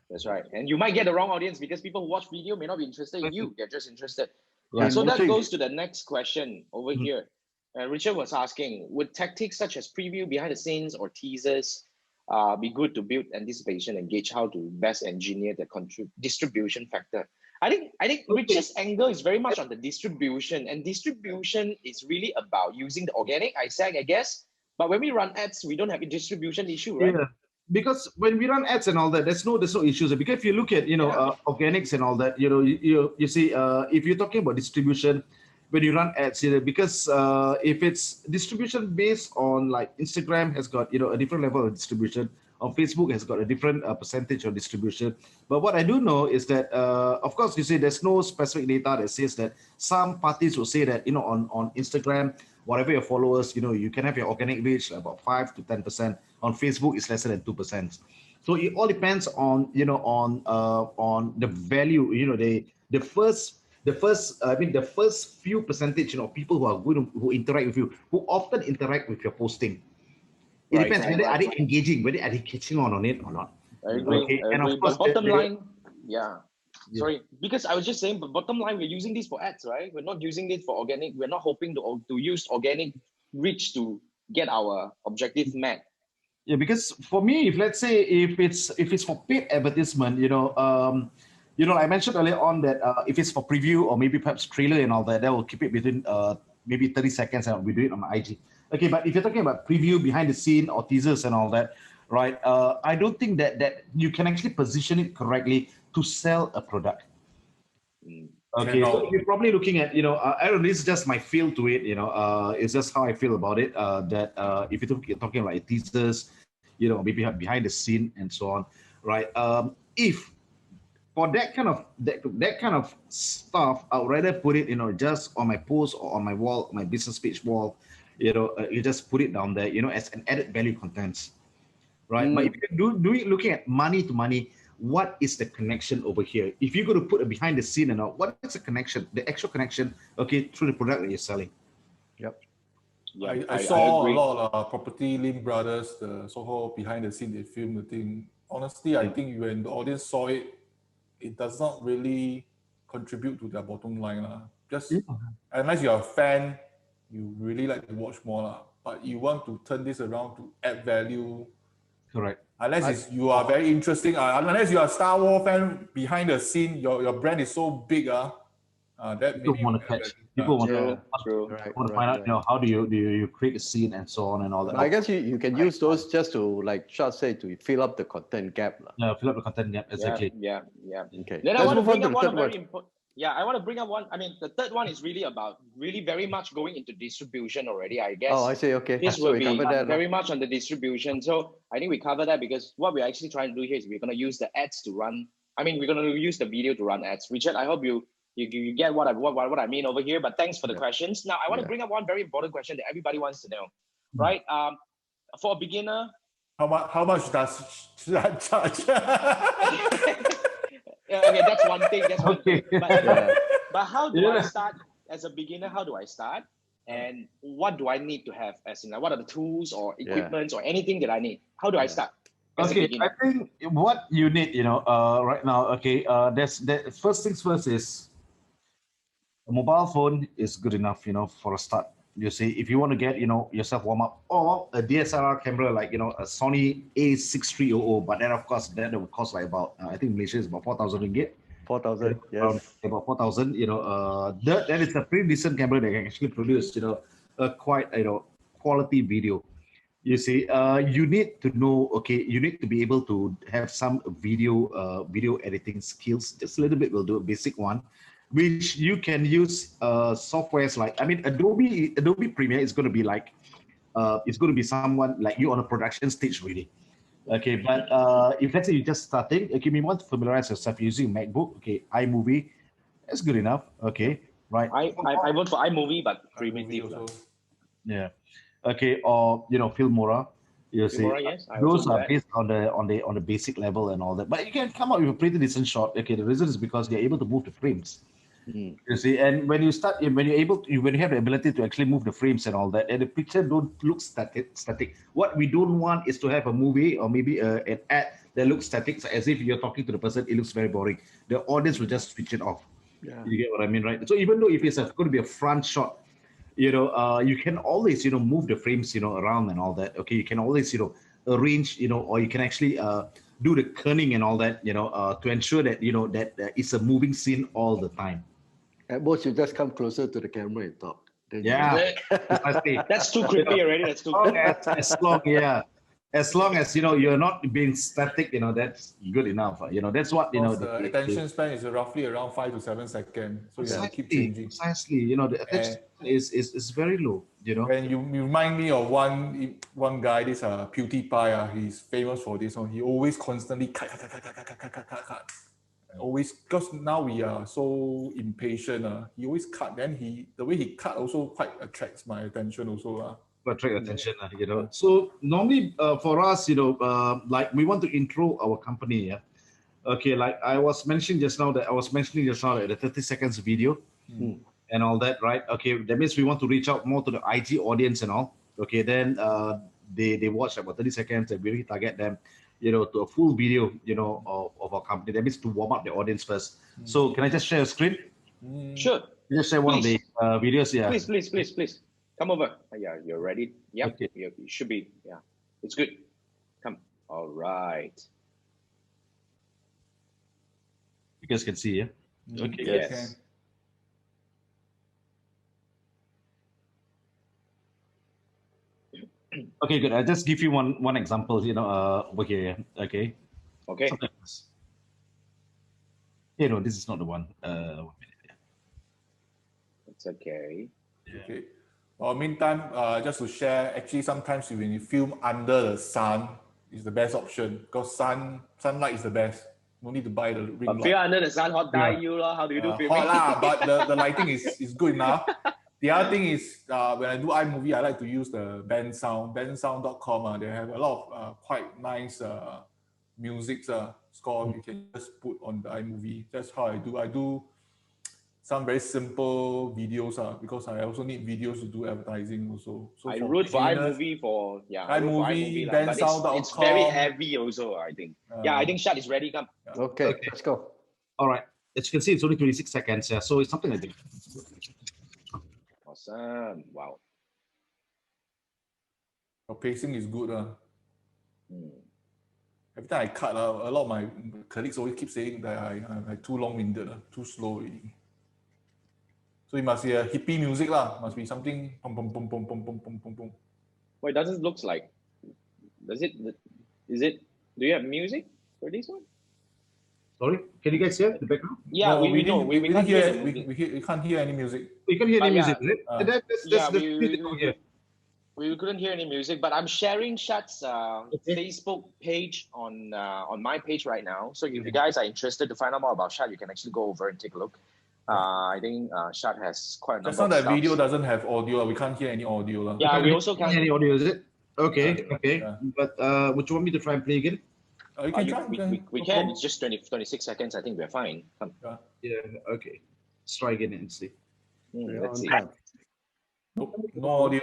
That's right. And you might get the wrong audience, because people who watch video may not be interested in you. They're just interested. Yeah, So that noting- goes to the next question over here. Richard was asking, would tactics such as preview, behind the scenes, or teasers be good to build anticipation and gauge how to best engineer the distribution factor? I think Richard's angle is very much on the distribution, and distribution is really about using the organic ISAC, I guess. But when we run ads, we don't have a distribution issue, right? Yeah. Because when we run ads and all that, there's no issues. Because if you look at organics and all that, you see if you're talking about distribution, when you run ads, because if it's distribution based on like Instagram has got a different level of distribution, or Facebook has got a different percentage of distribution. But what I do know is that of course you see there's no specific data that says that some parties will say that on Instagram, whatever your followers, you can have your organic reach about 5 to 10%. On Facebook, it's lesser than 2%. So it all depends on on the value. The first few percentage of people who are good, who interact with you, who often interact with your posting. It depends whether are they engaging, whether are they catching on it or not. I agree. Okay, I and agree. of course, But bottom line, yeah. Sorry, because I was just saying, but bottom line, we're using this for ads, right? We're not using it for organic. We're not hoping to use organic reach to get our objective met. Yeah, because for me, if let's say if it's for paid advertisement, I mentioned earlier on that if it's for preview or maybe perhaps trailer and all that, that will keep it between maybe 30 seconds, and we do it on IG. Okay, but if you're talking about preview, behind the scene, or teasers and all that, right? I don't think that you can actually position it correctly to sell a product. Okay, so you're probably looking at, I don't know, this is just my feel to it, it's just how I feel about it, that if you're talking like teasers, maybe behind the scene and so on, right? If for that kind of stuff, I would rather put it, just on my post or on my wall, my business page wall, you just put it down there, as an added value contents, right? But if you're looking at money to money, what is the connection over here? If you're going to put a behind the scene and all, what is the connection, the actual connection, okay, through the product that you're selling? Yep. Yeah, I saw a lot of Property Lim Brothers, the so-called behind the scene, they filmed the thing. Honestly, I think when the audience saw it, it does not really contribute to their bottom line. Just unless you're a fan, you really like to watch more. But you want to turn this around to add value. Correct. Unless you are very interesting, unless you are a Star Wars fan, behind the scene, your brand is so big, that people want to catch. People want to find out, how do you create a scene and so on and all that. I guess you can use those just to, like Shad said, to fill up the content gap. Yeah, fill up the content gap, exactly. Yeah. Okay. Then Let's I want to move on bring to up the one third very one. important. Yeah, I want to bring up one. I mean, the third one is really about very much going into distribution already, I guess. Oh, I see. Okay. This So will we be covered that. very much on the distribution. So I think we cover that, because what we're actually trying to do here is we're going to use the ads to run. I mean, we're going to use the video to run ads. Richard, I hope you get what I mean over here. But thanks for the questions. Now I want to bring up one very important question that everybody wants to know, right? For a beginner, how much does that charge? Okay, that's one thing. That's one thing. But how do I start as a beginner? How do I start? And what do I need to have? As in, like, what are the tools or equipments or anything that I need? How do I start? Okay, I think what you need, right now, okay, first things first is a mobile phone is good enough, for a start. You see, if you want to get, yourself warm up, or a DSLR camera like, a Sony A6300, but then of course that will cost like about, I think Malaysia is about 4,000 ringgit. 4,000. Yes. About 4,000. That is a pretty decent camera that can actually produce, a quite, quality video. You see, you need to know, okay, you need to be able to have some video editing skills. Just a little bit, we'll do a basic one, which you can use softwares like, I mean, Adobe Premiere is going to be like, it's going to be someone like you on a production stage really. Okay, but if let's say you're just starting, okay, you want to familiarize yourself using MacBook, okay, iMovie, that's good enough. Okay, right. I vote for iMovie, but primitive. Also. Yeah. Okay, or Filmora. You see, Filmora, yes, I those also do are that. based on the basic level and all that. But you can come up with a pretty decent shot. Okay, the reason is because they're able to move the frames. You see, and when you start, when you have the ability to actually move the frames and all that, and the picture don't look static. What we don't want is to have a movie or maybe an ad that looks static, so as if you're talking to the person. It looks very boring. The audience will just switch it off. Yeah. You get what I mean, right? So even though if it's going to be a front shot, you can always, move the frames, around and all that. Okay, you can always, arrange, or you can actually do the kerning and all that, to ensure that, that it's a moving scene all the time. At most, you just come closer to the camera and talk. Then Yeah, precisely. That's too creepy already. That's too creepy. As long as you're not being static, that's good enough. That's what The attention span is roughly around 5 to 7 seconds, so you have to keep changing. Precisely, the attention is very low. And you remind me of one guy, this PewDiePie. He's famous for this one. He always constantly cut. Always, because now we are so impatient. He always cut. Then the way he cut also quite attracts my attention also. Attract attention, So normally for us, like we want to intro our company. Yeah. Okay, like I was mentioning just now that the 30 seconds video and all that, right? Okay, that means we want to reach out more to the IG audience and all. Okay, then they watch about 30 seconds and we really target them, to a full video, of our company. That means to warm up the audience first. So can I just share a screen? Sure. Just share one of the videos, yeah. Please. Come over. Yeah, you're ready. Yep. Okay. You should be. Yeah. It's good. Come. All right. You guys can see, yeah? Okay. Yes. Okay, good. I'll just give you one example, over here. Okay. Okay. This is not the one. 1 minute. Yeah. It's okay. Yeah. Okay. Well, meantime, just to share, actually sometimes when you film under the sun, is the best option because sunlight is the best. No need to buy the ring light. Feel under the sun, hot die you lah. How do you do filming? Hot lah, but the lighting is good enough. The other thing is when I do iMovie, I like to use the band sound, bandsound.com. They have a lot of quite nice music score you can just put on the iMovie. That's how I do. I do some very simple videos because I also need videos to do advertising also. So I wrote for iMovie for iMovie, but bandsound.com. it's very heavy also, I think. I think Shad is ready. Come. Okay, let's go. All right. As you can see, it's only 26 seconds. Yeah, so it's something like this. Awesome. Wow. Your pacing is good. Every time I cut, a lot of my colleagues always keep saying that I'm too long-winded, too slow already. So it must be a hippie music lah. Must be something pum pum pum pum pum pum pum pum pum. Well, it doesn't look like. Does it? Is it? Do you have music for this one? Sorry, can you guys hear the background? Yeah, No, we know. We can't hear. We can't hear any music. You can hear any yeah. music, is it? That's the music over here. We couldn't hear any music, but I'm sharing Shad's Facebook page on my page right now. So if you guys are interested to find out more about Shad, you can actually go over and take a look. I think Shad has quite a number Just now of that stuff. video doesn't have audio. We can't hear any audio. Yeah, we also can't hear any audio, is it? Okay. Yeah. But would you want me to try and play again? You can try. We can. It's just 26 seconds. I think we're fine. Come. Yeah, okay. Let's try again and see. Let's see. No audio.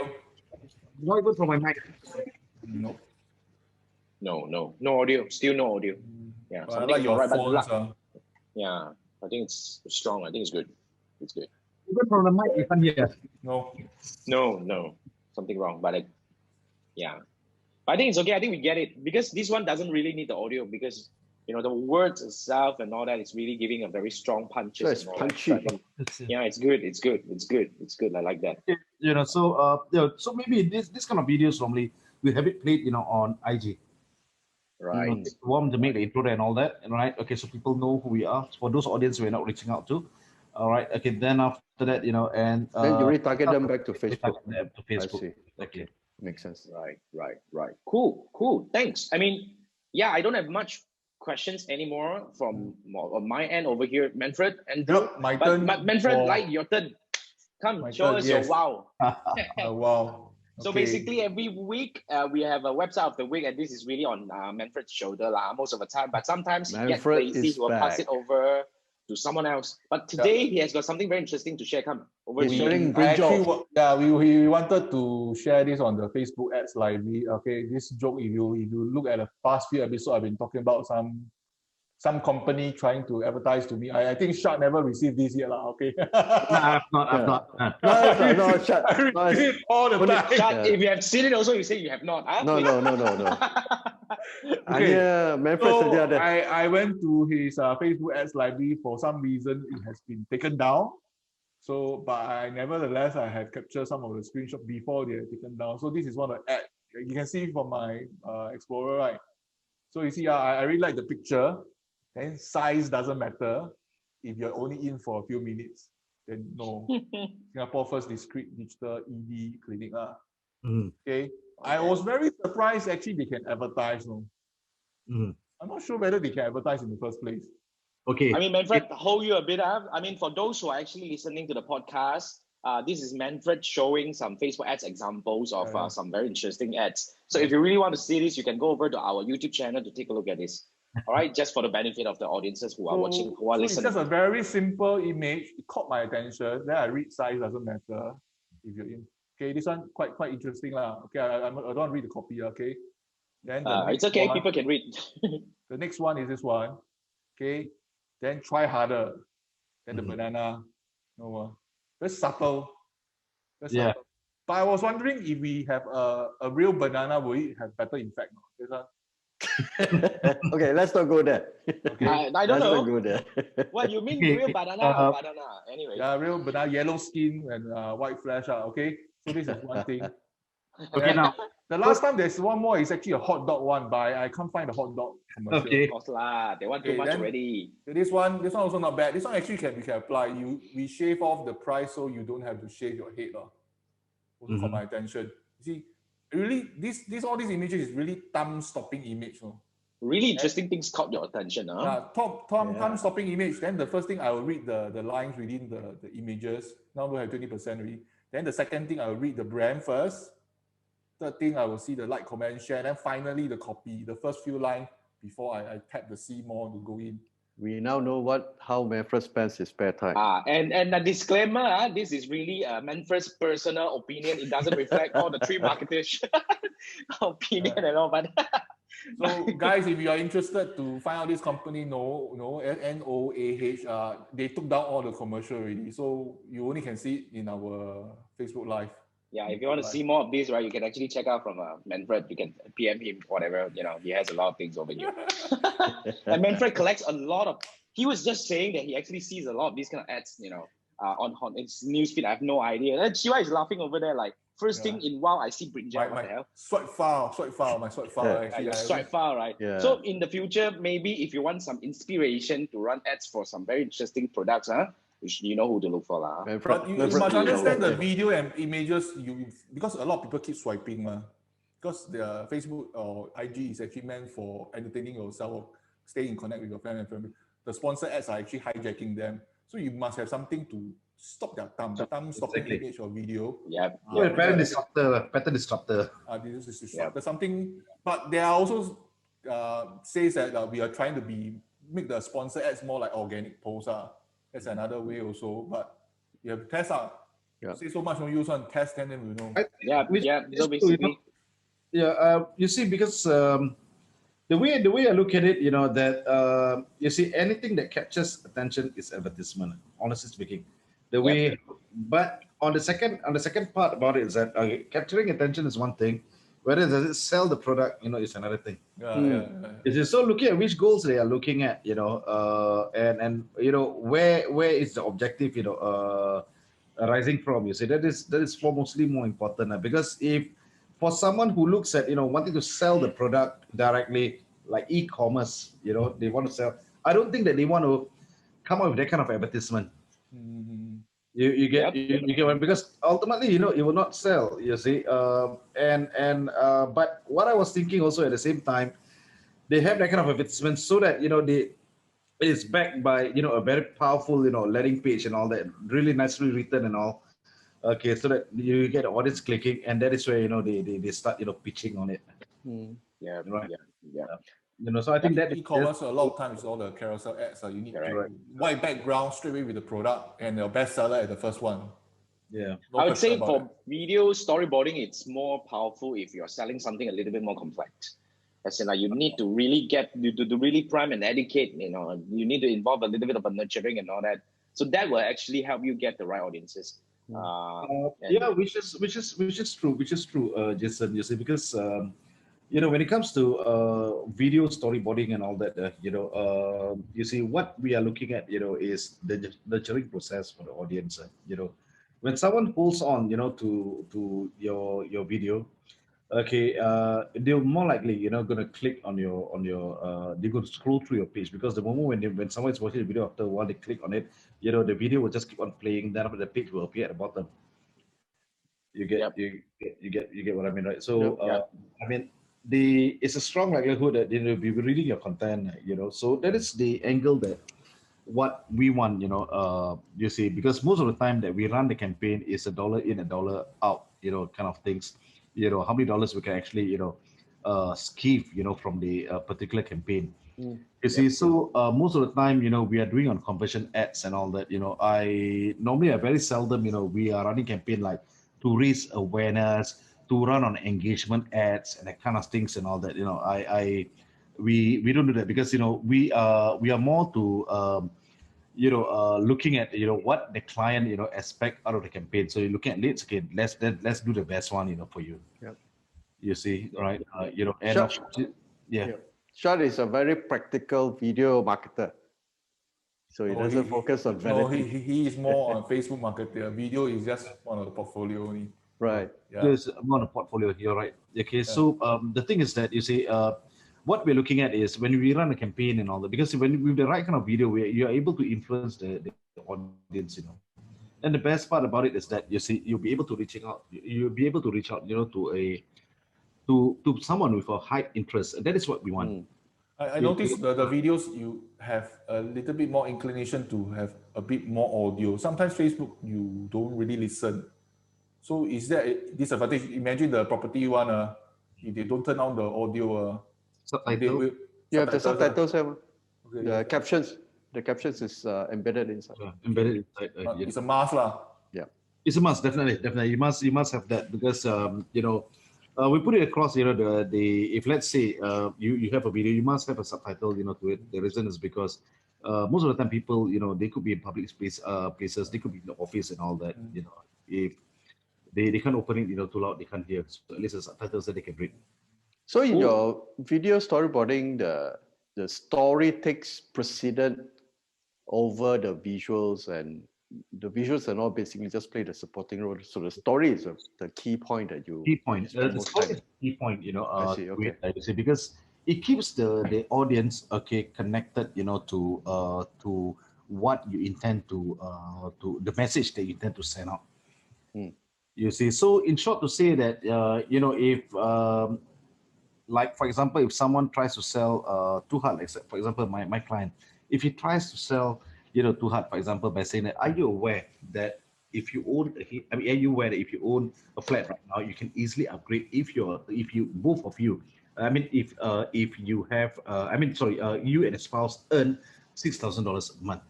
Not good for my mic. No. No audio. Still no audio. Yeah, I like your phones. Yeah, I think it's strong. I think it's good. It's good. Even from the mic, you can't hear. No. Something wrong. But yeah. I think it's okay. I think we get it because this one doesn't really need the audio because the words itself and all that is really giving a very strong punches. So it's and all punchy. That. So I think, yeah, it's good. It's good. It's good. It's good. I like that. So maybe this kind of videos normally we have it played, on IG. Right. Want to make the intro and all that, right? Okay, so people know who we are. For those audience we're not reaching out to, all right. Okay, then after that, and Then you retarget them back to Facebook. To Facebook. I see. Okay. Makes sense. Right. Cool. Thanks. I mean, yeah, I don't have much questions anymore from on my end over here, Manfred and Drew. Yep, my turn. Manfred, your turn. Come, show us your wow. Wow. So Okay. basically, every week we have a website of the week, and this is really on Manfred's shoulder most of the time. But sometimes he gets Manfred lazy, is he will pass it back. over to someone else. But today he has got something very interesting to share. Come over. He's to you. sharing I actually, brinjal. we wanted to share this on the Facebook ads library. Okay, this joke, if you look at the past few episodes, I've been talking about some company trying to advertise to me. I think Shad never received this yet, okay? No, I've not. No, shut. I read it all the time. Shad, if you have seen it also, you say you have not. Huh? No. Okay. Manfred So said that. I went to his Facebook ads library. For some reason, it has been taken down. So, but nevertheless, I have captured some of the screenshots before they are taken down. So this is one of the ads. You can see from my Explorer, right? So you see, I really like the picture. Then size doesn't matter. If you're only in for a few minutes, then no. Singapore first discrete digital ED clinic. Okay. I was very surprised actually they can advertise. No. I'm not sure whether they can advertise in the first place. Okay. I mean, Manfred, hold you a bit up. I mean, for those who are actually listening to the podcast, this is Manfred showing some Facebook ads examples of some very interesting ads. So if you really want to see this, you can go over to our YouTube channel to take a look at this. All right, just for the benefit of the audiences who are watching, who are listening. It's just a very simple image. It caught my attention. Then I read size, doesn't matter if you're in. Okay, this one quite interesting lah. Okay, I don't want to read the copy. Okay, then it's okay. People can read. The next one is this one. Okay, then try harder. Then the banana. No, very subtle. Yeah. Subtle. But I was wondering if we have a real banana, will it have better effect? This one. Okay, let's not go there. Okay. I don't know. Let's not go there. What you mean, real banana or banana? Anyway. Yeah, real banana, yellow skin and white flesh. Okay, so this is one thing. Okay, now the last time there's one more. It's actually a hot dog one, but I can't find the hot dog commercial. Okay. Of course lah, they want too much already. This one also not bad. This one actually we can apply. We shave off the price so you don't have to shave your head. Also for my attention. You see, really, all these images is really thumb stopping image. Really interesting things caught your attention. Thumb stopping image. Then the first thing I will read the lines within the images. Now we have 20% already. Then the second thing I will read the brand first. Third thing I will see the like, comment, share. Then finally the copy. The first few lines before I tap the see more to go in. We now know how Manfred spends his spare time. And a disclaimer, this is really Manfred's personal opinion. It doesn't reflect all the three marketers' opinion and all. But so guys, if you are interested to find out this company, NOAH, they took down all the commercial already. So you only can see it in our Facebook Live. Yeah, if you want to see more of this, right, you can actually check out from Manfred. You can PM him, whatever. He has a lot of things over here. And Manfred collects a lot of. He was just saying that he actually sees a lot of these kind of ads, on his newsfeed. I have no idea. And Shiva is laughing over there, like first thing in wow, I see brinjal. What the hell? Swipe file, my swipe file. Actually, your swipe file, right? Yeah. So in the future, maybe if you want some inspiration to run ads for some very interesting products, you know who to look for, lah. But you must understand the video and images. Because a lot of people keep swiping, because the Facebook or IG is actually meant for entertaining yourself, staying in connect with your friend and family. The sponsor ads are actually hijacking them, so you must have something to stop their thumb. The thumb stopping image or video. Yeah. pattern disruptor. This is disruptor something, but there are also says that we are trying to make the sponsor ads more like organic posts. That's another way also, but you have to test out. Say so much no use on test, then we know. So basically, you see, because the way I look at it, that you see, anything that captures attention is advertisement. Honestly speaking, but on the second part about it is that capturing attention is one thing, Whether does it sell the product, is another thing. So looking at which goals they are looking at, and where is the objective, arising from. You see, that is mostly more important, because if for someone who looks at wanting to sell the product directly, like e-commerce, they want to sell. I don't think that they want to come up with that kind of advertisement. You get you get one, because ultimately it will not sell. You see, but what I was thinking also at the same time, they have that kind of advertisement so that they it's backed by a very powerful landing page and all that, really nicely written and all. Okay, so that you get the audience clicking, and that is where they start pitching on it. Yeah, Right. yeah. So I think that e-commerce a lot of times all the carousel ads you need to white background straight away with the product and your best seller at the first one. Yeah, I would say for video storyboarding, it's more powerful if you're selling something a little bit more complex. As in, like, you need to really to really prime and educate. You need to involve a little bit of a nurturing and all that. So that will actually help you get the right audiences. Which is true, Jason. You see, because when it comes to video storyboarding and all that, you see what we are looking at, is the nurturing process for the audience. When someone pulls on, to your video, okay, they're more likely, going to click on your they're going to scroll through your page, because the moment when someone is watching the video, after a while they click on it, the video will just keep on playing. Then after the page will appear at the bottom. You get you get what I mean, right? So I mean, it's a strong likelihood that they'll be reading your content, So that is the angle that what we want, you see, because most of the time that we run the campaign is $1 in, $1 out, kind of things. How many dollars we can actually, skiff, from the particular campaign. You see, so most of the time, we are doing on conversion ads and all that. I normally, very seldom, we are running campaign like to raise awareness, to run on engagement ads and that kind of things and all that. We don't do that, because we are more to looking at what the client expect out of the campaign. So you're looking at leads. Okay, let's do the best one for you. You see, right? And Shad is a very practical video marketer. So he doesn't focus on vanity. No, he is more on Facebook marketer. Video is just one of the portfolio only. Right. There's one of the portfolio. You're right. Okay. So the thing is that you see, what we're looking at is when we run a campaign and all that, because when with the right kind of video, you're able to influence the audience. And the best part about it is that you see, you'll be able to reach out. You'll be able to reach out, to someone with a high interest. That is what we want. I noticed the videos you have a little bit more inclination to have a bit more audio. Sometimes Facebook you don't really listen. So is there a disadvantage? Imagine the property one, if they don't turn on the audio, subtitle. The subtitles have the captions. The captions is embedded inside. Embedded inside. It's a must lah. Yeah, it's a must. Definitely. You must have that, because we put it across. If let's say you have a video, you must have a subtitle. To it. The reason is because most of the time people, they could be in public space places. They could be in the office and all that. If they can't open it, too loud, they can't hear. So at least the subtitles that they can read. So in your video storyboarding, the story takes precedence over the visuals, and the visuals and all basically just play the supporting role. So the story is the key point that you. Key point. The story is the key point. I see. Okay. I see, because it keeps the audience connected. To what you intend to the message that you intend to send out. You see, so in short, to say that if like for example, if someone tries to sell too hard, like for example, my client, if he tries to sell too hard, for example, by saying that, are you aware that if you own are you aware that if you own a flat right now, you can easily upgrade if you both of you, if you have you and a spouse earn $6,000 a month.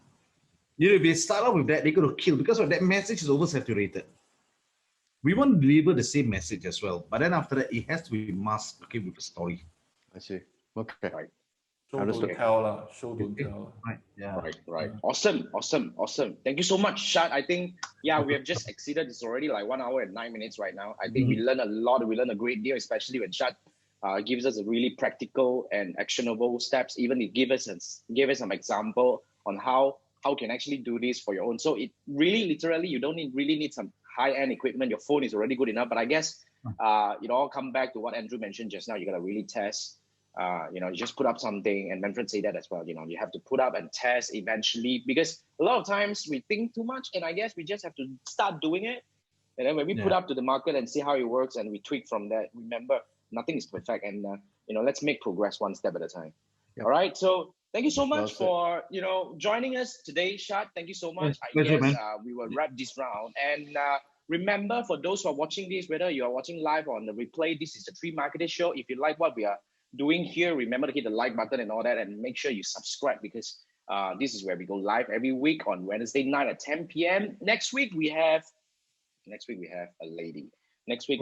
If they start off with that, they're going to kill, because of that message is oversaturated. We want to deliver the same message as well, but then after that, it has to be masked with a story. I see. Okay. Right. Show Understood. don't tell lah. Show don't tell. Right. Yeah. Right. Awesome. Thank you so much, Shad. I think, yeah, we have just exceeded. It's already like 1 hour and 9 minutes right now. I think we learned a lot. We learned a great deal, especially when Shad gives us a really practical and actionable steps. Even he gave us some example on how can actually do this for your own. So it really, literally, you don't really need some high-end equipment. Your phone is already good enough. But I guess it all come back to what Andrew mentioned just now. You gotta really test. You just put up something, and Manfred said that as well. You have to put up and test eventually, because a lot of times we think too much, and I guess we just have to start doing it. And then when we put up to the market and see how it works, and we tweak from that, remember, nothing is perfect, and let's make progress one step at a time. Yep. All right. So thank you so much Well for joining us today, Shad. Thank you so much. Pleasure, I man. guess we will wrap this round. And remember, for those who are watching this, whether you are watching live or on the replay, this is the Tree Marketer Show. If you like what we are doing here, remember to hit the like button and all that, and make sure you subscribe, because this is where we go live every week on Wednesday night at 10 p.m. Next week we have a lady. Next week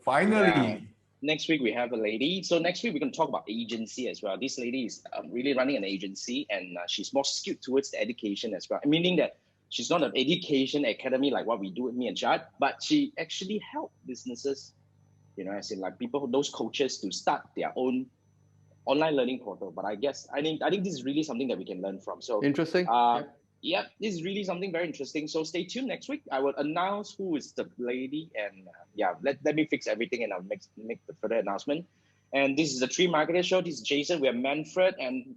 Finally. next week we have a lady. So next week we're going to talk about agency as well. This lady is really running an agency, and she's more skewed towards the education as well, meaning that she's not an education academy like what we do with me and Shad, but she actually help businesses, as in like people, those coaches, to start their own online learning portal. But I think this is really something that we can learn from. So Interesting. yeah, this is really something very interesting. So stay tuned next week. I will announce who is the lady, and let me fix everything, and I'll make the further announcement. And this is the Tree Marketer Show. This is Jason. We have Manfred and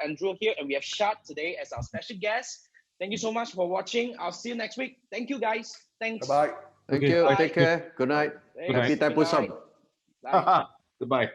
Andrew here, and we have Shad today as our special guest. Thank you so much for watching. I'll see you next week. Thank you, guys. Thanks. Bye-bye. Thank you. Bye. Take care. Good night. Thanks. Happy Good Taipusam. night. Bye. Goodbye.